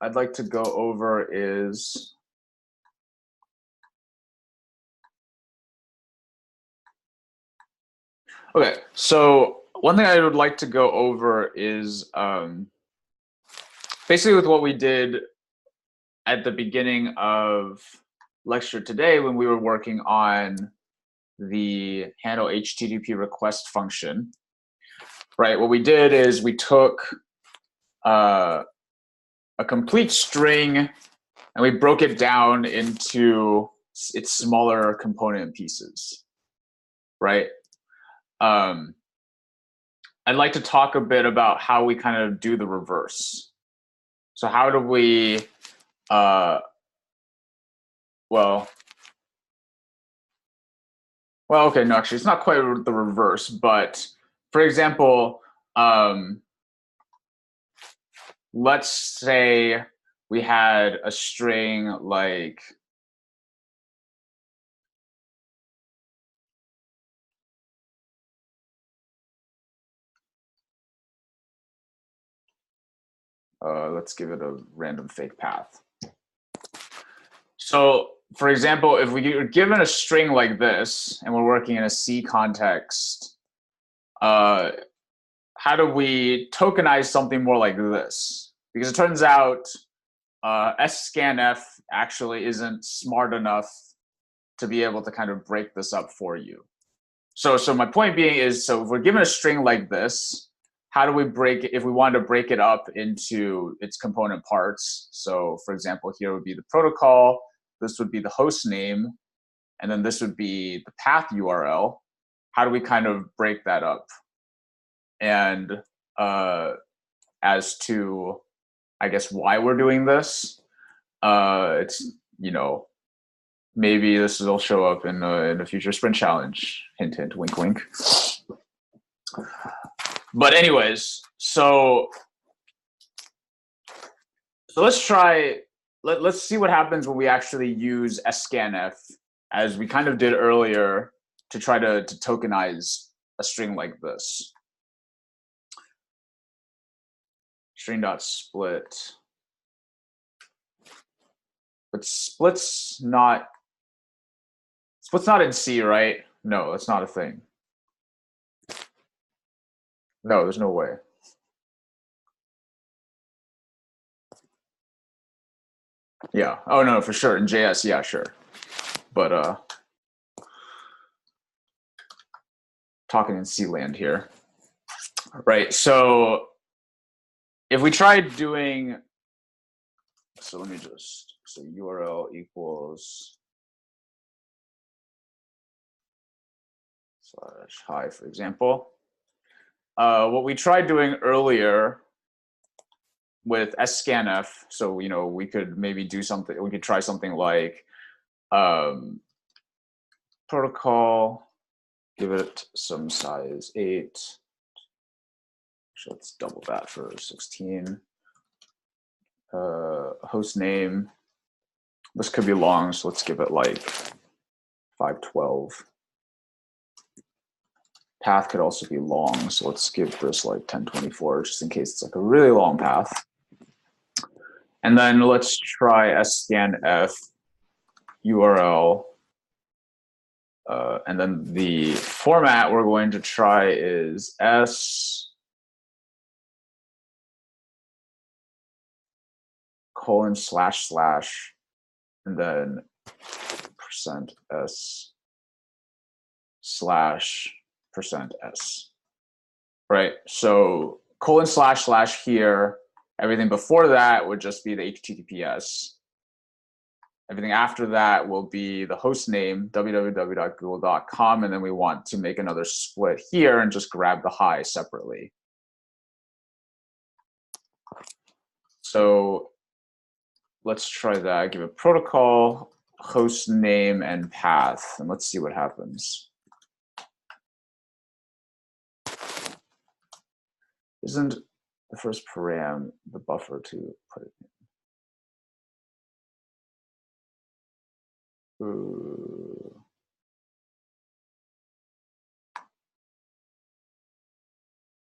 I'd like to go over is okay. So one thing I would like to go over is basically with what we did at the beginning of lecture today when we were working on the handle HTTP request function, right? What we did is we took a complete string and we broke it down into its smaller component pieces, right? I'd like to talk a bit about how we kind of do the reverse. So how do we, well, okay, no, actually, it's not quite the reverse, but for example, let's say we had a string like let's give it a random fake path. So for example, if we are given a string like this and we're working in a C context, how do we tokenize something more like this? Because it turns out scanf actually isn't smart enough to be able to kind of break this up for you. So my point being is, so if we're given a string like this, how do we break it if we want to break it up into its component parts? So for example, here would be the protocol, this would be the host name, and then this would be the path URL. How do we kind of break that up? And as to, I guess, why we're doing this, it's, you know, maybe this will show up in a future sprint challenge. Hint, hint, wink, wink. But anyways, so let's try. Let's see what happens when we actually use scanf, as we kind of did earlier, to try to tokenize a string like this. String.split. But split's not in C, right? No, that's not a thing. No, there's no way. Yeah. Oh no, for sure. In JS, yeah, sure. But talking in C land here. Right. So if we tried doing, so let me just, so URL equals /hi, for example. What we tried doing earlier with scanf, so you know, we could maybe do something. We could try something like protocol, give it some size 8. So let's double that for 16. Host name. This could be long, so let's give it like 512. Path could also be long, so let's give this like 1024, just in case it's like a really long path. And then let's try scanf URL. And then the format we're going to try is s colon / and then %s / %s. Right. So colon / here. Everything before that would just be the HTTPS. Everything after that will be the host name, www.google.com, and then we want to make another split here and just grab the hi separately. So let's try that. Give it protocol, host name, and path, and let's see what happens. Isn't the first param the buffer to put it in?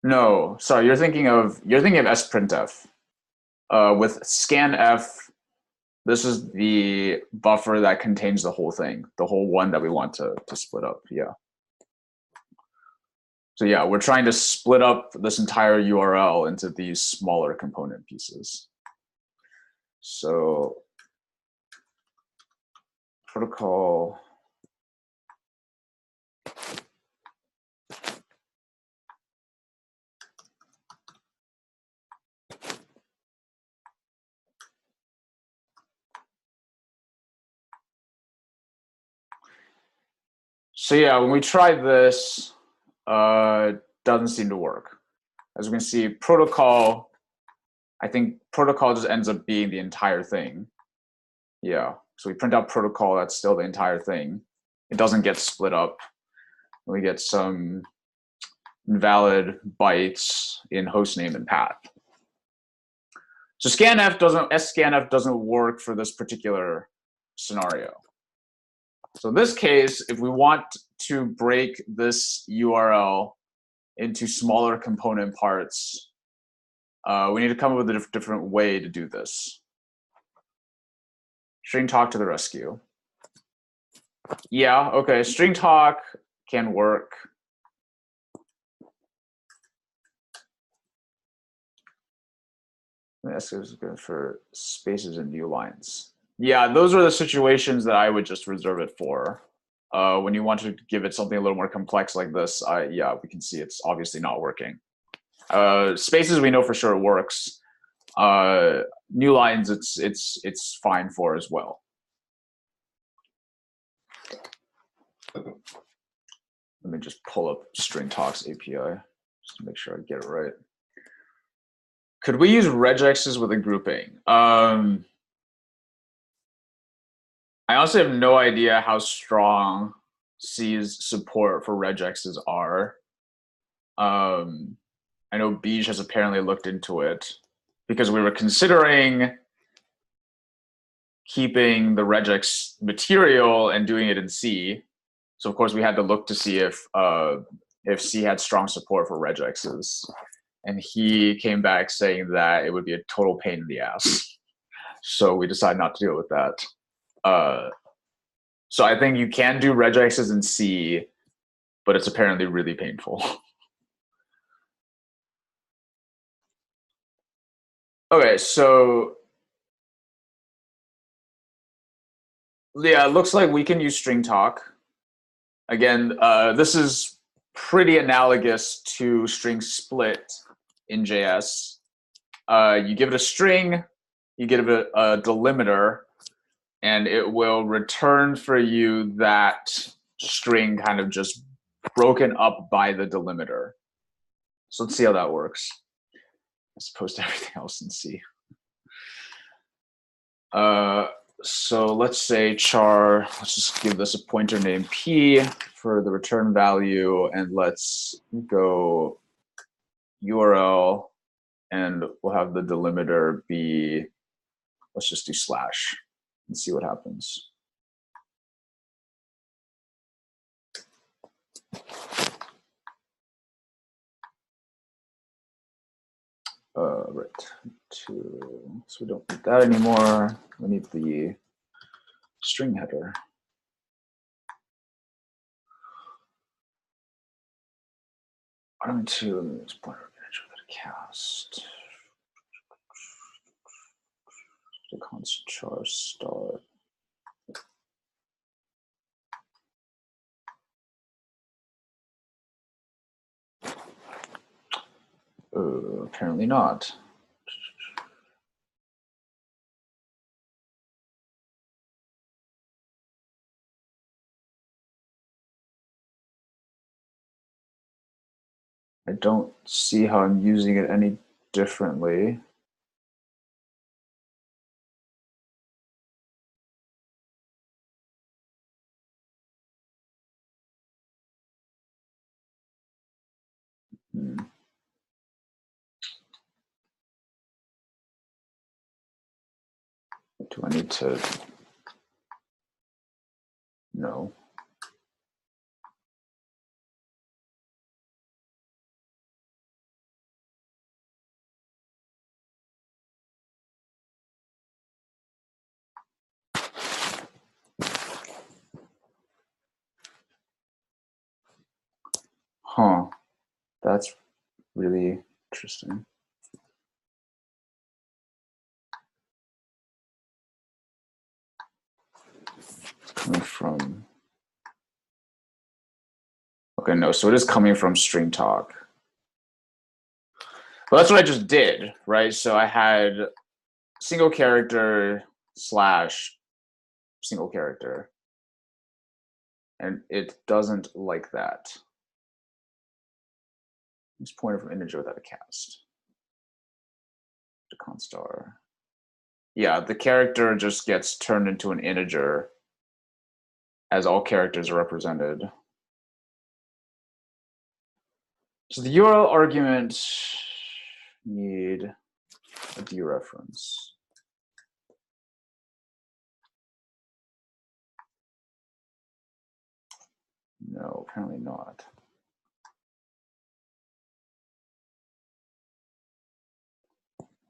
No, sorry, you're thinking of sprintf. With scanf, this is the buffer that contains the whole thing, the whole one that we want to split up. Yeah. So yeah, we're trying to split up this entire URL into these smaller component pieces. So protocol. So yeah, when we try this, doesn't seem to work. As we can see, protocol, I think protocol just ends up being the entire thing. Yeah, so we print out protocol, that's still the entire thing. It doesn't get split up. We get some invalid bytes in hostname and path. So scanf doesn't work for this particular scenario. So in this case, if we want to break this URL into smaller component parts, we need to come up with a different way to do this. String talk to the rescue. Yeah, okay, string talk can work. This is good for spaces and new lines. Yeah, those are the situations that I would just reserve it for. When you want to give it something a little more complex like this, yeah, we can see it's obviously not working. Spaces, we know for sure it works. New lines, it's fine for as well. Let me just pull up string talks API just to make sure I get it right. Could we use regexes with a grouping? I honestly have no idea how strong C's support for regexes are. I know Beej has apparently looked into it because we were considering keeping the regex material and doing it in C. So of course we had to look to see if C had strong support for regexes, and he came back saying that it would be a total pain in the ass. So we decided not to deal with that. So I think you can do regexes in C, but it's apparently really painful. Okay, so yeah, it looks like we can use string talk. Again, this is pretty analogous to string split in JS. You give it a string, you give it a delimiter, and it will return for you that string kind of just broken up by the delimiter. So let's see how that works, as opposed to everything else in C. So let's say char, let's just give this a pointer named P for the return value, and let's go URL, and we'll have the delimiter be, let's just do slash and see what happens. Right, so we don't need that anymore. We need the string header. I'm to this pointer with a cast. The constant char start. Apparently not. I don't see how I'm using it any differently. Do I need to No. Huh. That's really interesting. It's coming from. Okay, no, so it is coming from string talk. Well, that's what I just did, right? So I had single character slash single character, and it doesn't like that. It's pointed from integer without a cast. To constar. Yeah, the character just gets turned into an integer as all characters are represented. So the URL argument need a dereference. No, apparently not.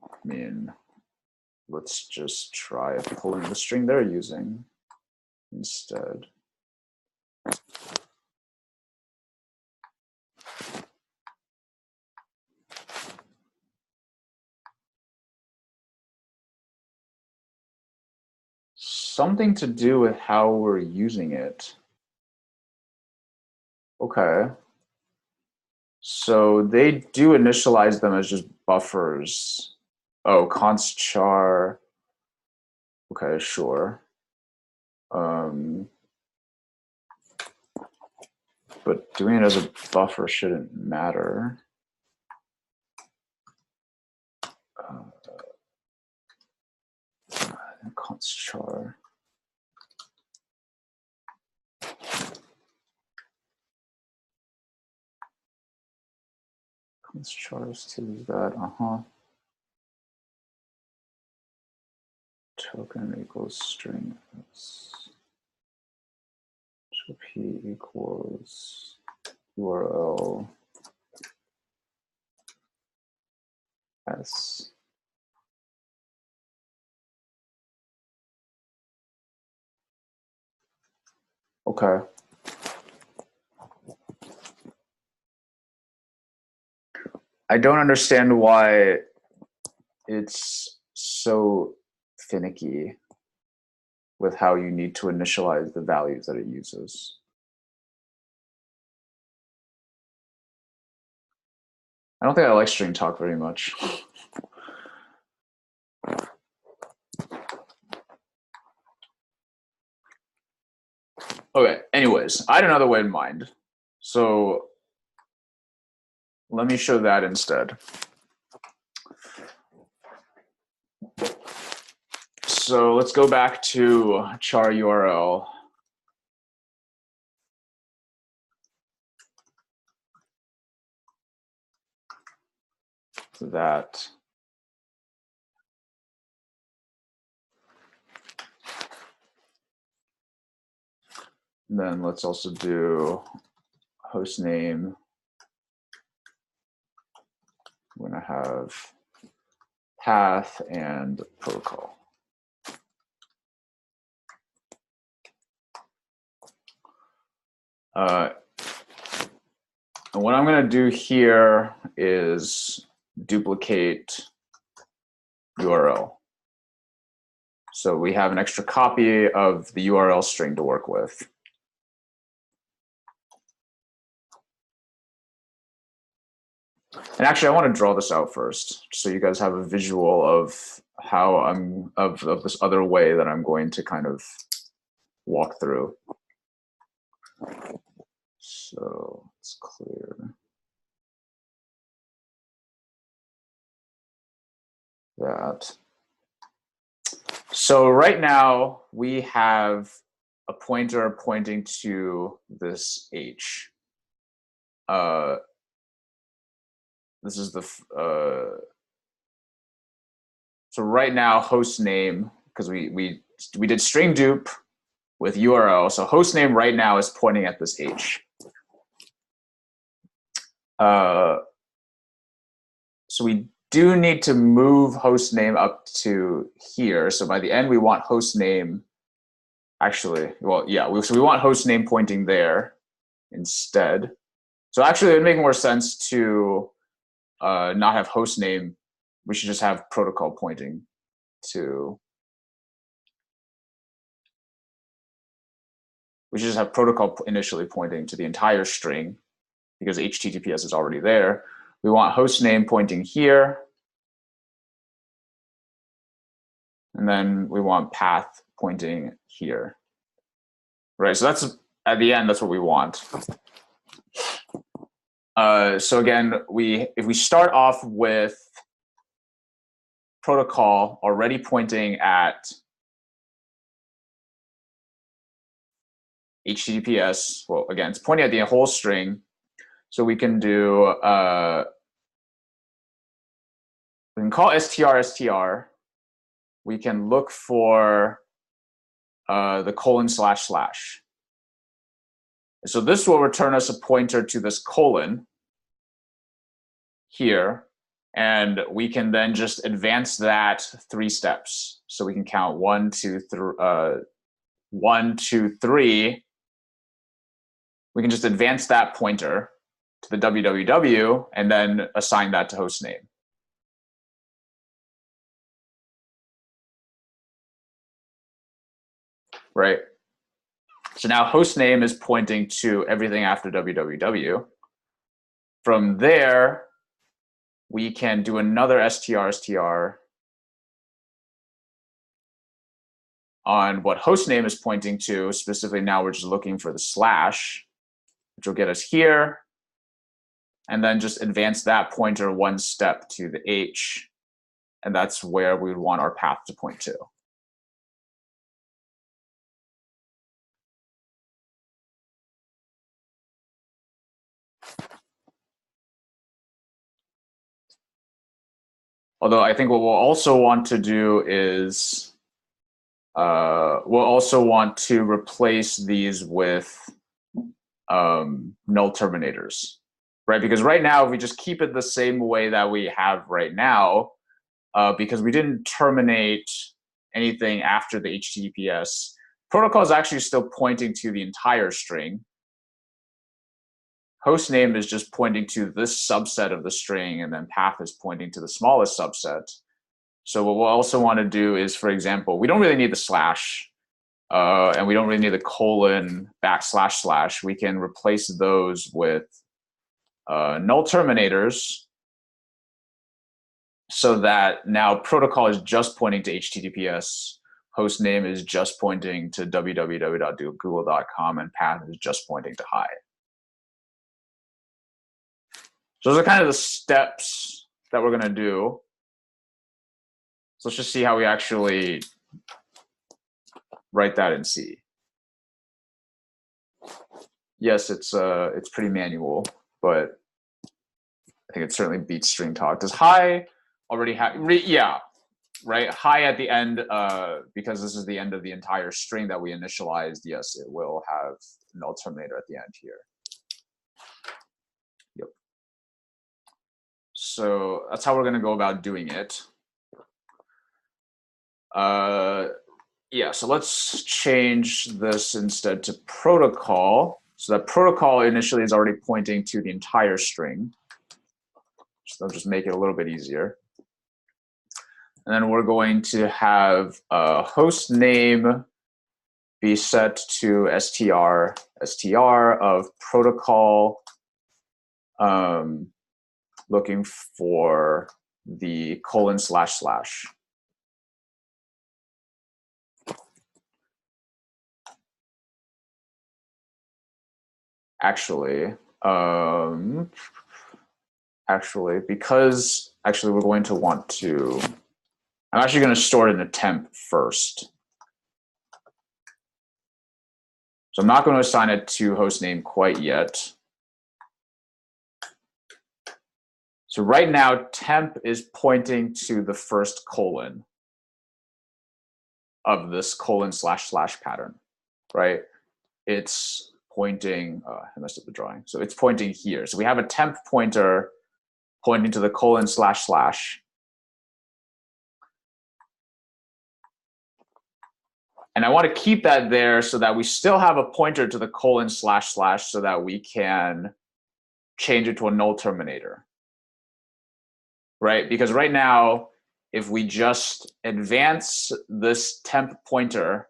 I mean, let's just try pulling the string they're using instead. Something to do with how we're using it. Okay. So they do initialize them as just buffers. Oh, const char. Okay, sure. But doing it as a buffer shouldn't matter. Const char. Const char is to use that. Token equals string s. So p equals URL s. Okay. I don't understand why it's so finicky with how you need to initialize the values that it uses. I don't think I like string talk very much. Okay, anyways, I had another way in mind. So let me show that instead. So let's go back to char URL. That. And then let's also do host name. I'm going to have path and protocol. And what I'm going to do here is duplicate URL. So we have an extra copy of the URL string to work with. And actually, I want to draw this out first, so you guys have a visual of how of this other way that I'm going to kind of walk through. So it's clear that. So right now we have a pointer pointing to this H. This is the so right now host name, because we did string dupe, with URL. So hostname right now is pointing at this H. So we do need to move hostname up to here. So by the end, we want hostname, actually, well, yeah, so we want hostname pointing there instead. So actually, it would make more sense to not have hostname. We should just have protocol pointing to. We should just have protocol initially pointing to the entire string because HTTPS is already there. We want hostname pointing here. And then we want path pointing here. Right, so that's at the end, that's what we want. So again, if we start off with protocol already pointing at HTTPS, well, again, it's pointing at the whole string. So we can do, we can call str. We can look for the : //. So this will return us a pointer to this colon here. And we can then just advance that 3 steps. So we can count 1, 2, 3. We can just advance that pointer to the www and then assign that to hostname. Right? So now hostname is pointing to everything after www. From there, we can do another str on what hostname is pointing to. Specifically, now we're just looking for the slash, which will get us here. And then just advance that pointer 1 step to the H. And that's where we would want our path to point to. Although I think what we'll also want to do is we'll also want to replace these with null terminators, right? Because right now, if we just keep it the same way that we have right now, because we didn't terminate anything after the HTTPS, protocol is actually still pointing to the entire string. Hostname is just pointing to this subset of the string, and then path is pointing to the smallest subset. So what we'll also want to do is, for example, we don't really need the slash, and we don't really need the colon // We can replace those with null terminators, so that now protocol is just pointing to HTTPS, hostname is just pointing to www.google.com, and path is just pointing to hi. So those are kind of the steps that we're going to do. So let's just see how we actually write that in C. Yes, it's pretty manual, but I think it certainly beats string talk. Does hi already have? Yeah, right. Hi at the end, because this is the end of the entire string that we initialized. Yes, it will have null terminator at the end here. Yep. So that's how we're going to go about doing it. Yeah, so let's change this instead to protocol. So that protocol initially is already pointing to the entire string. So they'll just make it a little bit easier. And then we're going to have host name be set to str of protocol, looking for the : //. Actually, because we're going to want to, I'm actually going to store it in a temp first. So I'm not going to assign it to hostname quite yet. So right now, temp is pointing to the first colon of this : // pattern. right? It's pointing, I messed up the drawing. So it's pointing here. So we have a temp pointer pointing to the colon slash slash. And I want to keep that there so that we still have a pointer to the colon slash slash so that we can change it to a null terminator, right? Because right now, if we just advance this temp pointer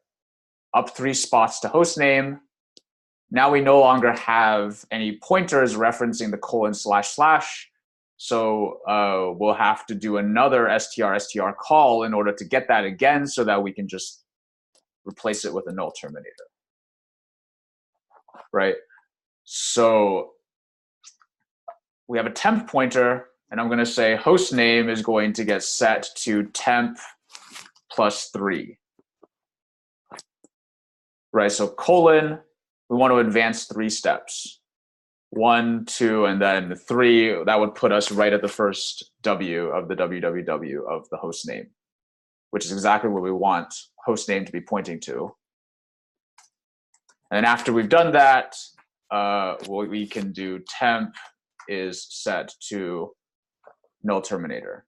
up 3 spots to hostname, now we no longer have any pointers referencing the colon slash slash. So we'll have to do another str call in order to get that again so that we can just replace it with a null terminator, right? So we have a temp pointer, and I'm going to say host name is going to get set to temp plus 3, right? So colon, we want to advance 3 steps. 1, 2, and then 3. That would put us right at the first W of the www of the host name, which is exactly what we want host name to be pointing to. And after we've done that, what we can do temp is set to null terminator.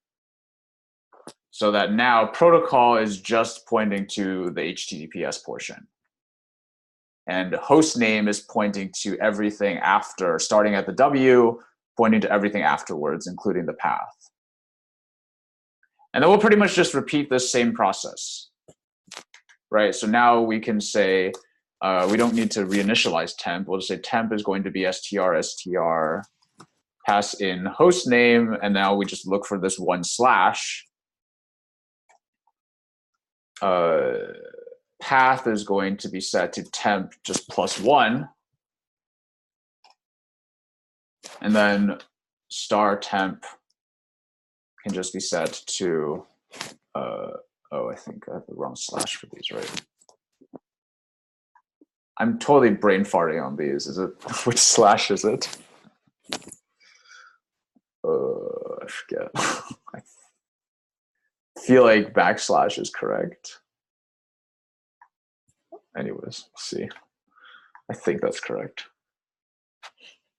So that now protocol is just pointing to the HTTPS portion. And host name is pointing to everything after, starting at the W, pointing to everything afterwards, including the path. And then we'll pretty much just repeat this same process, right? So now we can say, we don't need to reinitialize temp. We'll just say temp is going to be str, pass in host name, and now we just look for this 1 slash. Path is going to be set to temp just plus 1. And then star temp can just be set to, oh, I think I have the wrong slash for these, right? I'm totally brain farting on these. Is it, which slash is it? I forget. I feel like backslash is correct. Anyways, we'll see. I think that's correct.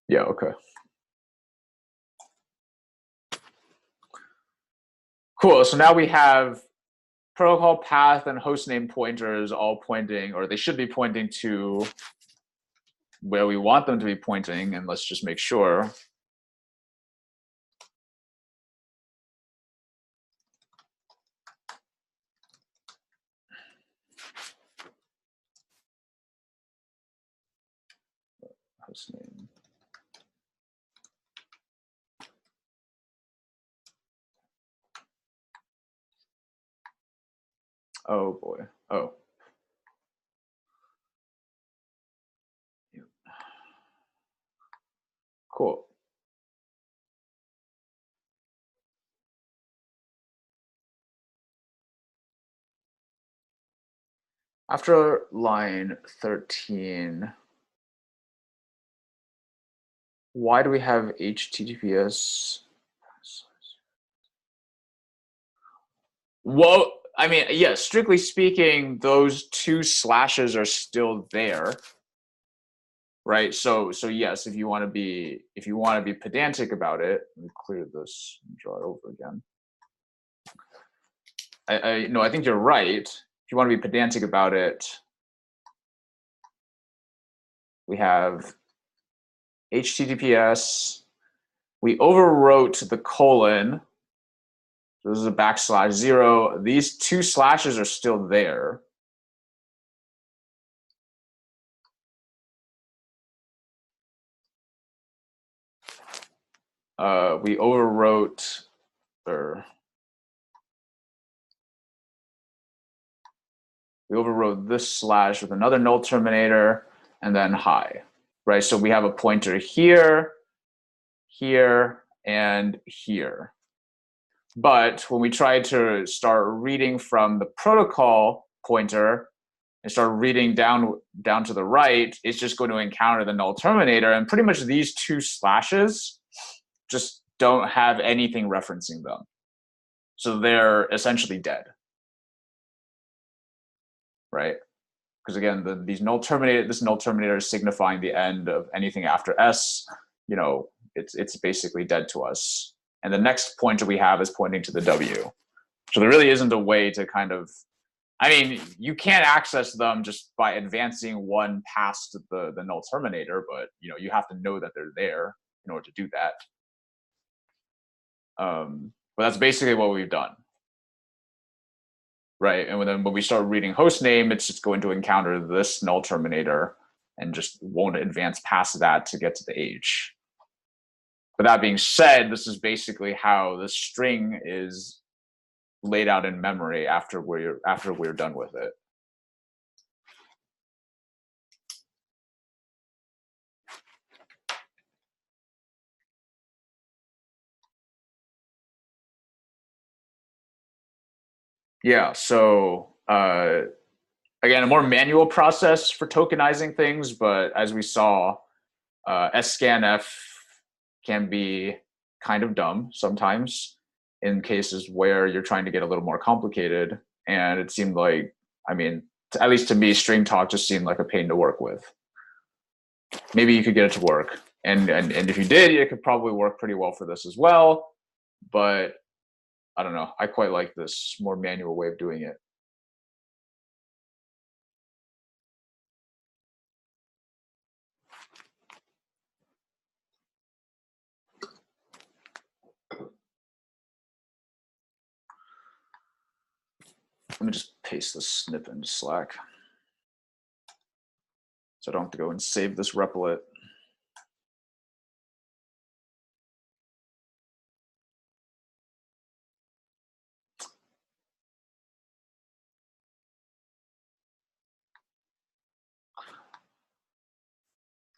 Yeah, okay. Cool, so now we have protocol path and hostname pointers all pointing, or they should be pointing to where we want them to be pointing, and let's just make sure. Hostname. Oh boy. Oh. Cool. After line 13, why do we have HTTPS? Well, I mean, yeah, strictly speaking, those 2 slashes are still there, right? So yes, if you want to be pedantic about it, let me clear this and draw it over again. No, I think you're right. If you want to be pedantic about it, we have HTTPS. We overwrote the colon. So this is a backslash 0. These 2 slashes are still there. We overwrote, we overrode this slash with another null terminator, and then hi, right? So we have a pointer here, here, and here. But when we try to start reading from the protocol pointer and start reading down to the right, it's just going to encounter the null terminator. And pretty much these 2 slashes just don't have anything referencing them. So they're essentially dead, right? because again, this null terminator is signifying the end of anything after S. It's basically dead to us. And the next pointer we have is pointing to the W. So there really isn't a way to kind of, I mean, you can't access them just by advancing one past the null terminator, but you have to know that they're there in order to do that. But that's basically what we've done. Right, and then when we start reading host name, it's just going to encounter this null terminator and just won't advance past that to get to the H. But that being said, this is basically how the string is laid out in memory after we're done with it. Yeah, so again, a more manual process for tokenizing things, but as we saw, scanf can be kind of dumb sometimes in cases where you're trying to get a little more complicated. And it seemed like, I mean, at least to me, string talk just seemed like a pain to work with. Maybe you could get it to work. And if you did, it could probably work pretty well for this as well. But I don't know. I quite like this more manual way of doing it. Let me just paste this snip into Slack so I don't have to go and save this replit.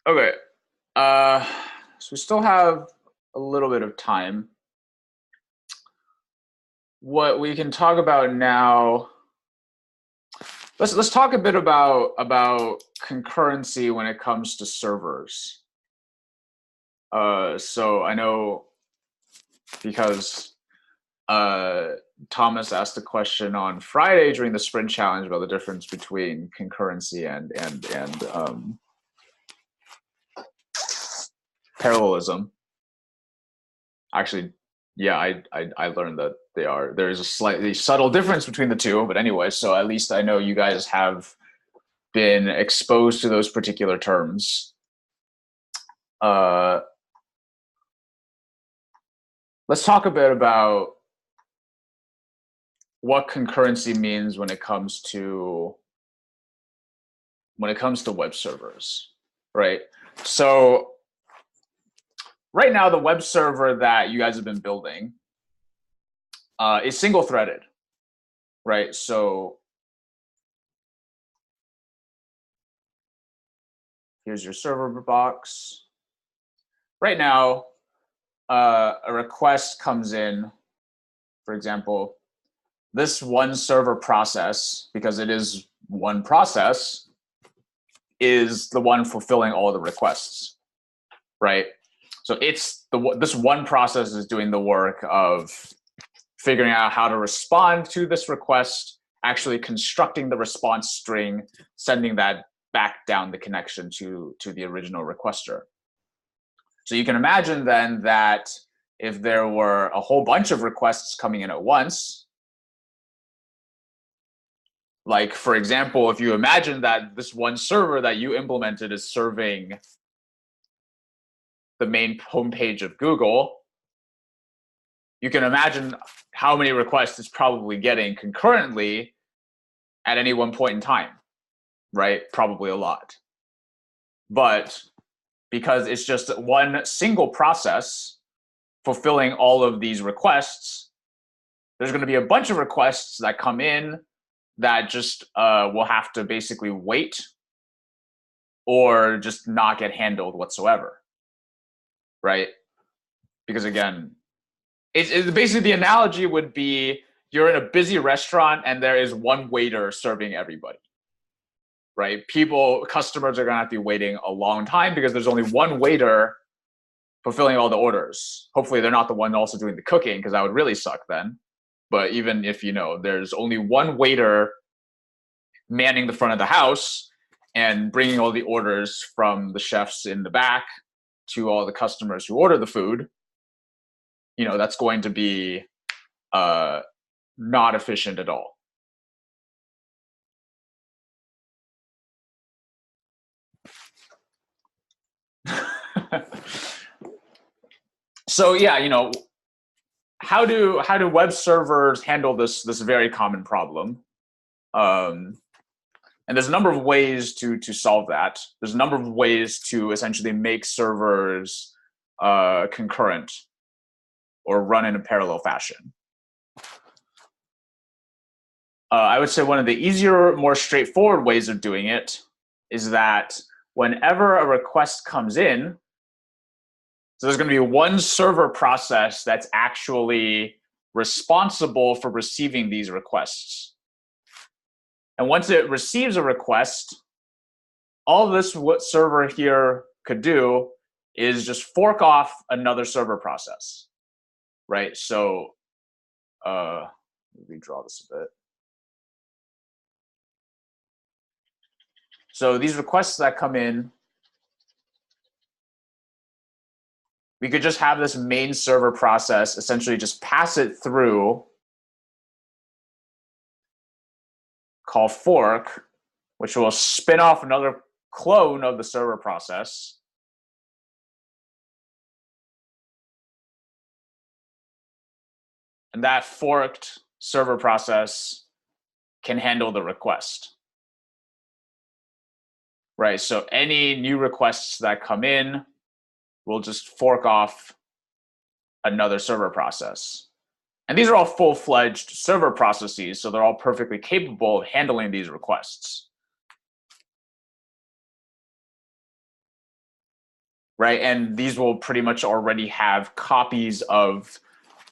Okay, so we still have a little bit of time. What we can talk about now, let's talk a bit about concurrency when it comes to servers. So I know because Thomas asked a question on Friday during the sprint challenge about the difference between concurrency and parallelism. Actually, yeah, I learned that there is a slightly subtle difference between the two, but anyway, so at least I know you guys have been exposed to those particular terms. Let's talk a bit about what concurrency means when it comes to web servers, right? So right now, the web server that you guys have been building is single-threaded, right? So here's your server box. Right now, a request comes in, for example, this one server process, because it is one process, is the one fulfilling all the requests, right? So it's this one process is doing the work of figuring out how to respond to this request, actually constructing the response string, sending that back down the connection to the original requester. So you can imagine then that if there were a whole bunch of requests coming in at once, like for example, if you imagine that this one server that you implemented is serving the main homepage of Google, you can imagine how many requests it's probably getting concurrently at any one point in time, right? Probably a lot. But because it's just one single process fulfilling all of these requests, there's going to be a bunch of requests that come in that just will have to basically wait or just not get handled whatsoever, right? Because again, it's basically the analogy would be you're in a busy restaurant and there is one waiter serving everybody, right? Customers are going to have to be waiting a long time because there's only one waiter fulfilling all the orders. Hopefully they're not the one also doing the cooking, because that would really suck then. But even if, there's only one waiter manning the front of the house and bringing all the orders from the chefs in the back to all the customers who order the food, that's going to be not efficient at all. So yeah, how do web servers handle this very common problem? And there's a number of ways to solve that. There's a number of ways to essentially make servers concurrent or run in a parallel fashion. I would say one of the easier, more straightforward ways of doing it is that whenever a request comes in, so there's going to be one server process that's actually responsible for receiving these requests. And once it receives a request, all this what server here could do is just fork off another server process, right? So let me redraw this a bit. So these requests that come in, we could just have this main server process essentially just pass it through, call fork, which will spin off another clone of the server process. And that forked server process can handle the request. Right, so any new requests that come in will just fork off another server process. And these are all full-fledged server processes, so they're all perfectly capable of handling these requests. Right, and these will pretty much already have copies of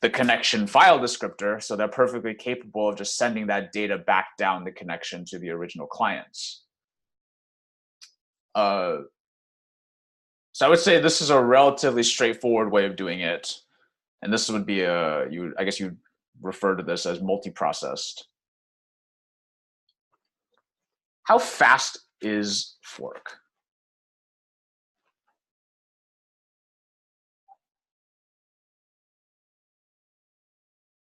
the connection file descriptor, so they're perfectly capable of just sending that data back down the connection to the original clients. So I would say this is a relatively straightforward way of doing it. And this would be I guess you'd refer to this as multi-processed. How fast is fork?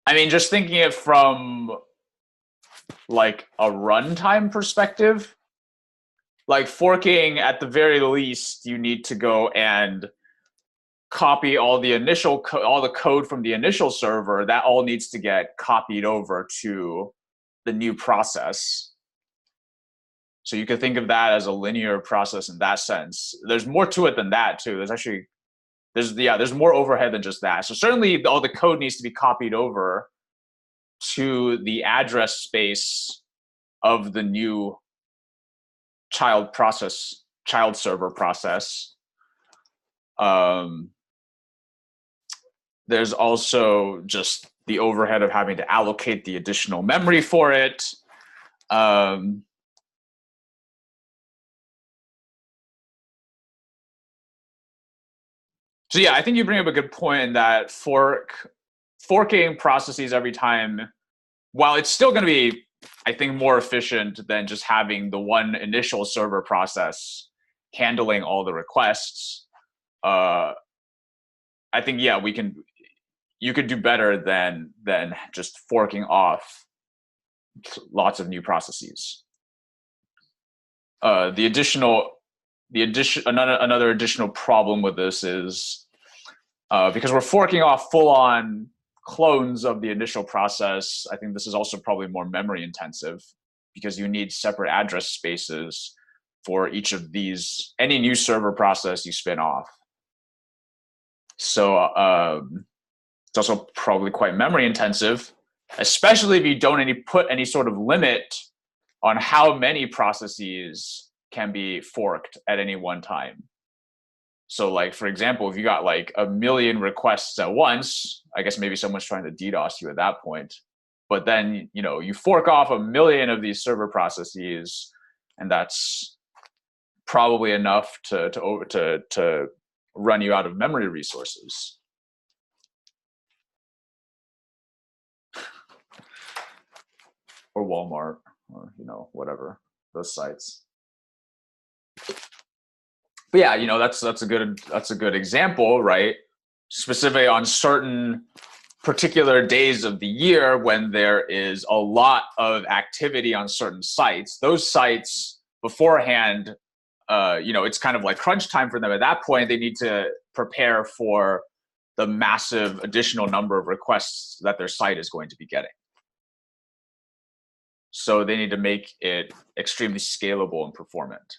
I mean, just thinking it from like a runtime perspective, like forking at the very least, you need to go and copy all the all the code from the initial server. That all needs to get copied over to the new process. So you could think of that as a linear process in that sense. There's more to it than that too. There's more overhead than just that. So certainly all the code needs to be copied over to the address space of the new child server process. There's also just the overhead of having to allocate the additional memory for it. So yeah, I think you bring up a good point in that forking processes every time, while it's still going to be, I think, more efficient than just having the one initial server process handling all the requests. I think you could do better than just forking off lots of new processes. Another additional problem with this is because we're forking off full-on clones of the initial process. I think this is also probably more memory intensive because you need separate address spaces for each of these, any new server process you spin off. So it's also probably quite memory intensive, especially if you don't put any sort of limit on how many processes can be forked at any one time. So like, for example, if you got like 1 million requests at once, I guess maybe someone's trying to DDoS you at that point. But then, you fork off 1 million of these server processes, and that's probably enough to run you out of memory resources. Or Walmart. or whatever, those sites. But yeah, that's a good example, right? Specifically on certain particular days of the year when there is a lot of activity on certain sites, those sites beforehand, it's kind of like crunch time for them. At that point, they need to prepare for the massive additional number of requests that their site is going to be getting. So they need to make it extremely scalable and performant.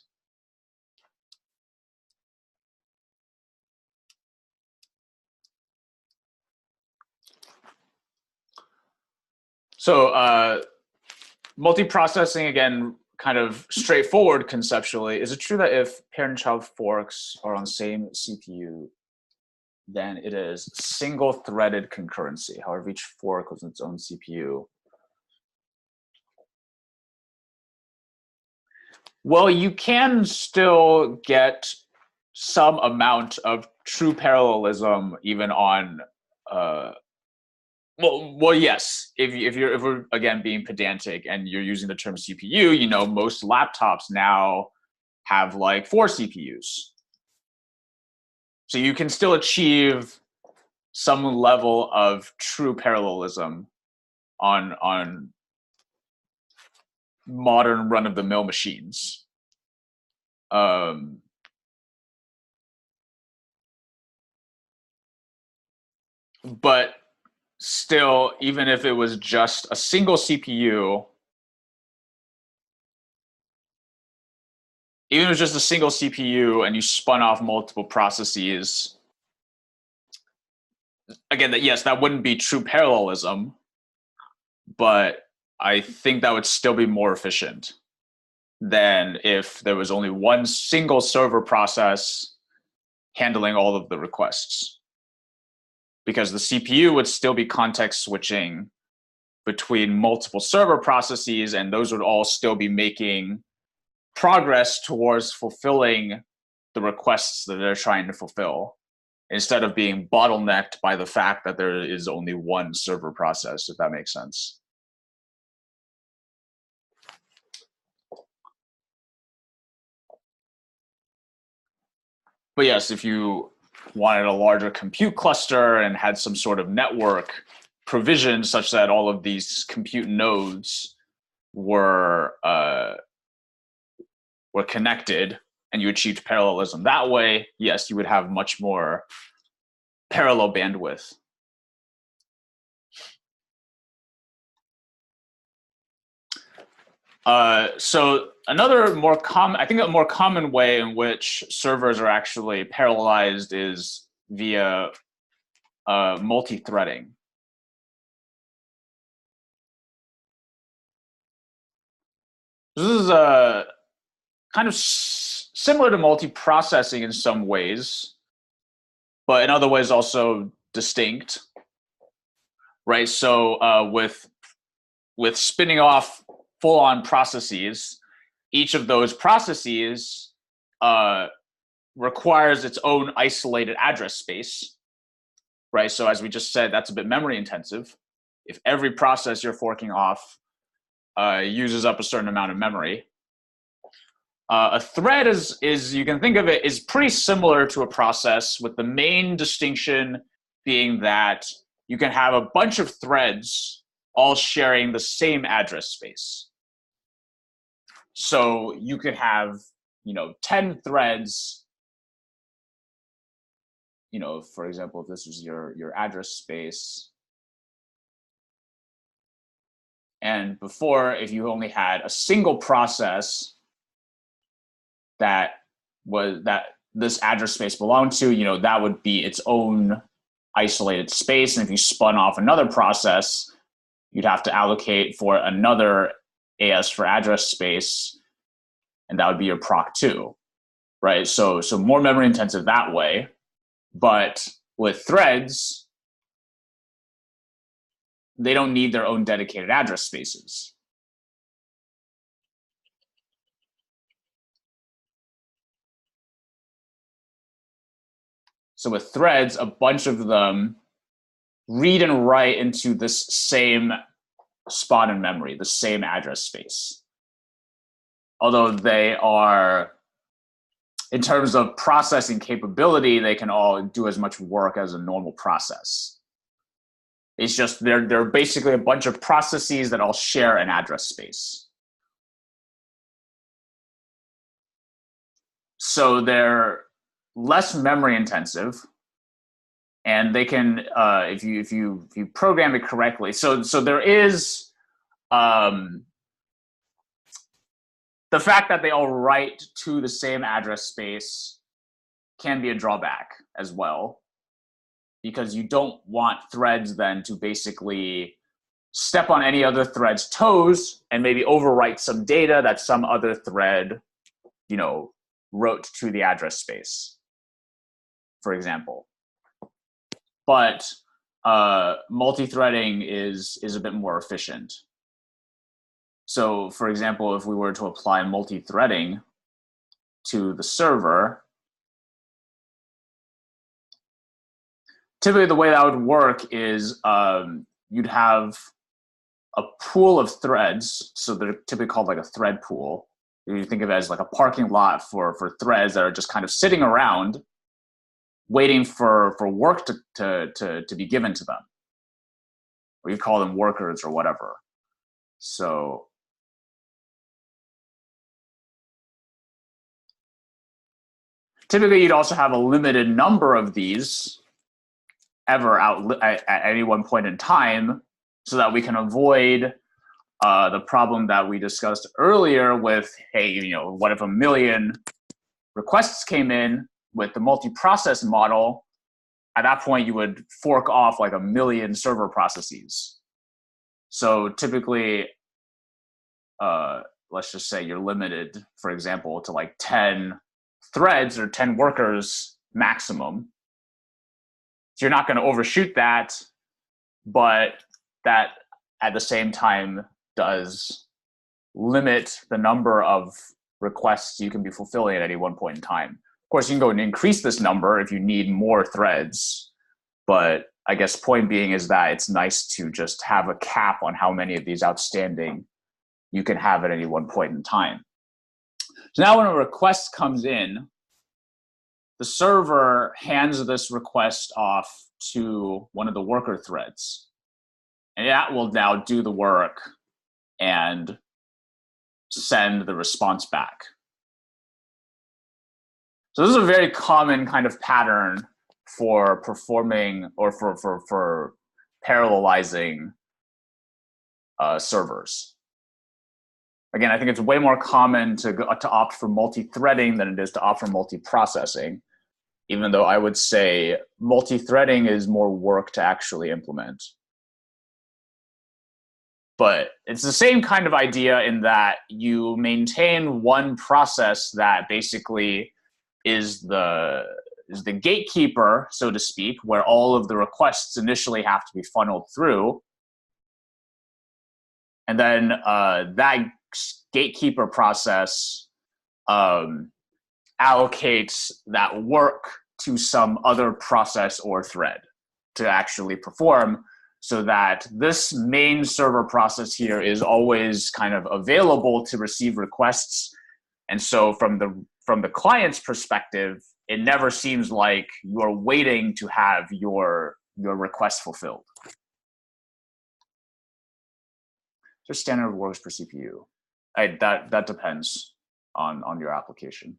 So multiprocessing, again, kind of straightforward conceptually. Is it true that if parent-child forks are on the same CPU, then it is single-threaded concurrency? However, each fork has its own CPU. Well, you can still get some amount of true parallelism even on well, yes. If we're again being pedantic and you're using the term CPU, most laptops now have like 4 CPUs, so you can still achieve some level of true parallelism on modern run-of-the-mill machines. But still, even if it was just a single CPU, even if it was just a single CPU and you spun off multiple processes, again, that wouldn't be true parallelism, but I think that would still be more efficient than if there was only one single server process handling all of the requests. Because the CPU would still be context switching between multiple server processes, and those would all still be making progress towards fulfilling the requests that they're trying to fulfill, instead of being bottlenecked by the fact that there is only one server process, if that makes sense. But yes, if you wanted a larger compute cluster and had some sort of network provision such that all of these compute nodes were connected and you achieved parallelism that way, yes, you would have much more parallel bandwidth. So another more common, I think a more common way in which servers are actually parallelized is via multi-threading. This is kind of similar to multi-processing in some ways, but in other ways also distinct, right? So with spinning off full-on processes, each of those processes requires its own isolated address space, right? So as we just said, that's a bit memory intensive. If every process you're forking off uses up a certain amount of memory, a thread is you can think of it is pretty similar to a process, with the main distinction being that you can have a bunch of threads all sharing the same address space. So you could have 10 threads. For example, if this was your address space, and before, if you only had a single process that this address space belonged to, that would be its own isolated space. And if you spun off another process, you'd have to allocate for another AS for address space, and that would be your proc2, right? So more memory intensive that way. But with threads, they don't need their own dedicated address spaces. So with threads, a bunch of them read and write into this same spot in memory, the same address space. although they are, in terms of processing capability, they can all do as much work as a normal process. It's just they're basically a bunch of processes that all share an address space. So they're less memory intensive, and they can, if you program it correctly. So there is the fact that they all write to the same address space can be a drawback as well, because you don't want threads then to basically step on any other thread's toes and maybe overwrite some data that some other thread, wrote to the address space, for example. But multi-threading is a bit more efficient. So, for example, if we were to apply multi-threading to the server, typically the way that would work is you'd have a pool of threads. So they're typically called like a thread pool. You think of it as like a parking lot for threads that are just kind of sitting around waiting for work to be given to them. Or you call them workers or whatever. So typically you'd also have a limited number of these ever out at any one point in time, so that we can avoid the problem that we discussed earlier with, hey, what if 1 million requests came in? With the multi-process model, at that point you would fork off like 1 million server processes. So typically, let's just say you're limited, for example, to like 10 threads or 10 workers maximum. So you're not going to overshoot that, but that at the same time does limit the number of requests you can be fulfilling at any one point in time. Of course, you can go and increase this number if you need more threads, but I guess point being is that it's nice to just have a cap on how many of these outstanding you can have at any one point in time. So now when a request comes in, the server hands this request off to one of the worker threads, and that will now do the work and send the response back. So this is a very common kind of pattern for performing or for parallelizing servers. Again, I think it's way more common to opt for multi-threading than it is to opt for multi-processing, even though I would say multi-threading is more work to actually implement. But it's the same kind of idea in that you maintain one process that basically is the gatekeeper, so to speak, where all of the requests initially have to be funneled through. And then that gatekeeper process allocates that work to some other process or thread to actually perform, so that this main server process here is always kind of available to receive requests. And so from the client's perspective, it never seems like you're waiting to have your request fulfilled. Just standard works per CPU. That depends on your application.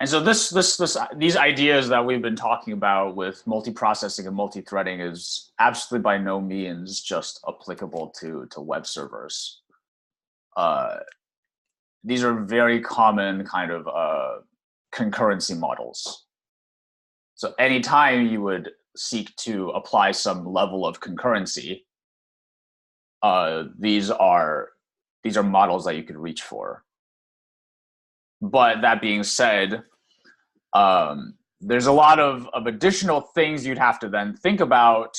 And so these ideas that we've been talking about with multi-processing and multi-threading is absolutely by no means just applicable to web servers. These are very common kind of concurrency models. So anytime you would seek to apply some level of concurrency, these are models that you could reach for. But that being said, there's a lot of additional things you'd have to then think about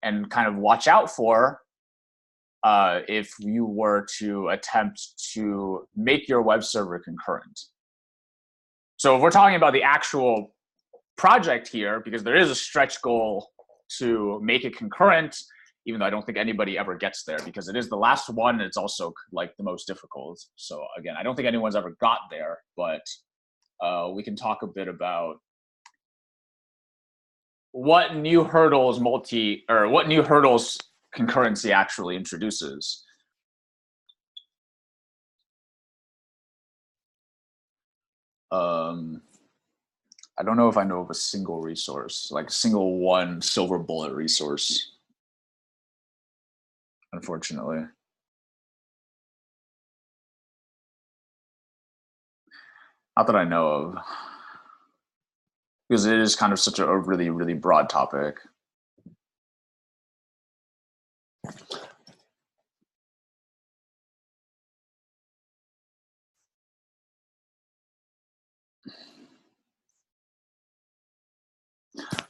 and kind of watch out for if you were to attempt to make your web server concurrent. So if we're talking about the actual project here, because there is a stretch goal to make it concurrent, even though I don't think anybody ever gets there, because it is the last one and it's also like the most difficult. So again, I don't think anyone's ever got there, but we can talk a bit about what new hurdles concurrency actually introduces. I don't know if I know of a single resource, like a single one silver bullet resource, unfortunately. Not that I know of, because it is kind of such a really, really broad topic.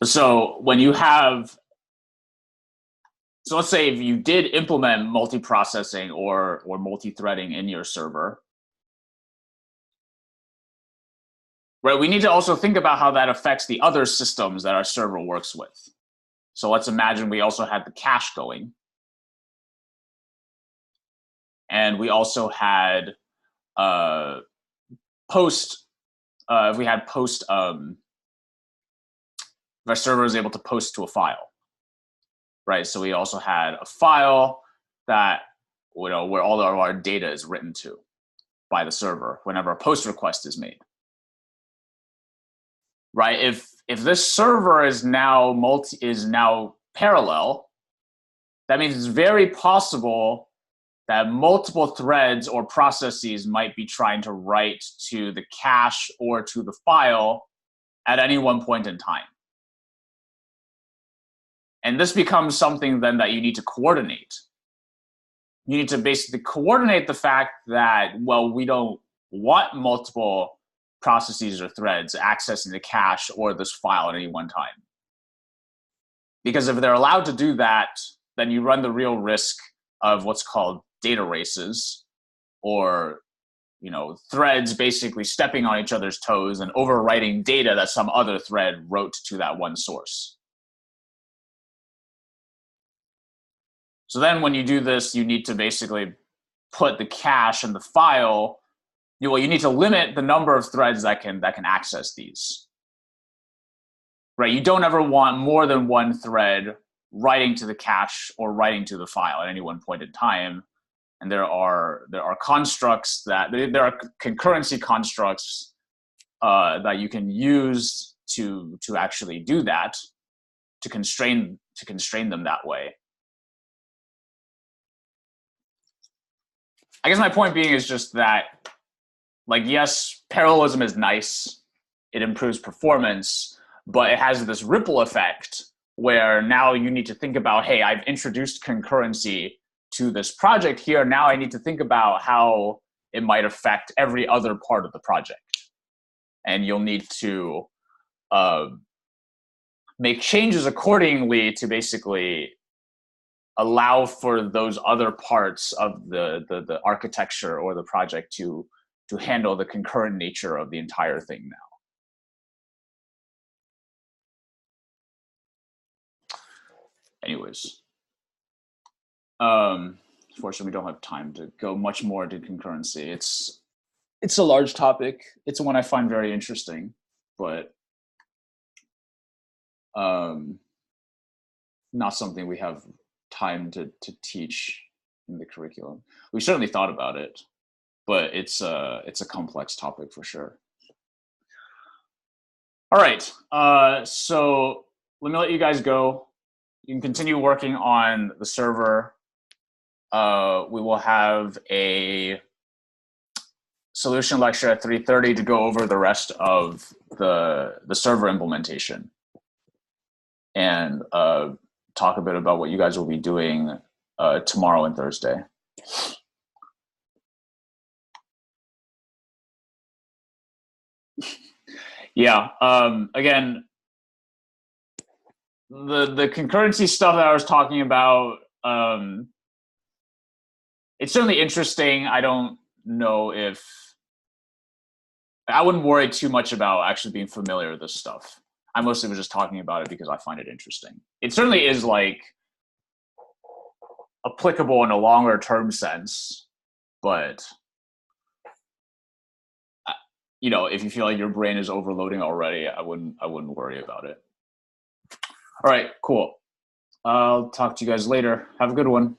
So when you have, so let's say if you did implement multiprocessing or multi-threading in your server, right? We need to also think about how that affects the other systems that our server works with. So let's imagine we also had the cache going. And we also had post, if we had post, if our server is able to post to a file, right? So we also had a file that, where all of our data is written to by the server whenever a post request is made, right? If this server is now parallel, that means it's very possible that multiple threads or processes might be trying to write to the cache or to the file at any one point in time. And this becomes something then that you need to coordinate. You need to basically coordinate the fact that, well, we don't want multiple processes or threads accessing the cache or this file at any one time. Because if they're allowed to do that, then you run the real risk of what's called data races, or threads basically stepping on each other's toes and overwriting data that some other thread wrote to that one source. So then when you do this, you need to basically put the cache and the file, you need to limit the number of threads that can access these. Right? You don't ever want more than one thread writing to the cache or writing to the file at any one point in time. And there are constructs there are concurrency constructs that you can use to actually do that, to constrain them that way. I guess my point being is just that, like, yes, parallelism is nice, it improves performance, but it has this ripple effect where now you need to think about, hey, I've introduced concurrency to this project here. Now I need to think about how it might affect every other part of the project. And you'll need to make changes accordingly to basically allow for those other parts of the architecture or the project to handle the concurrent nature of the entire thing now. Anyways, unfortunately, we don't have time to go much more into concurrency. It's a large topic. It's one I find very interesting, but not something we have time to teach in the curriculum. We certainly thought about it, but it's a complex topic for sure. All right, so let me let you guys go. You can continue working on the server. We will have a solution lecture at 3:30 to go over the rest of the server implementation and talk a bit about what you guys will be doing tomorrow and Thursday. Yeah, again, the concurrency stuff that I was talking about, it's certainly interesting. I don't know if I wouldn't worry too much about actually being familiar with this stuff. I mostly was just talking about it because I find it interesting. It certainly is like applicable in a longer term sense, but if you feel like your brain is overloading already, I wouldn't worry about it. All right, cool. I'll talk to you guys later. Have a good one.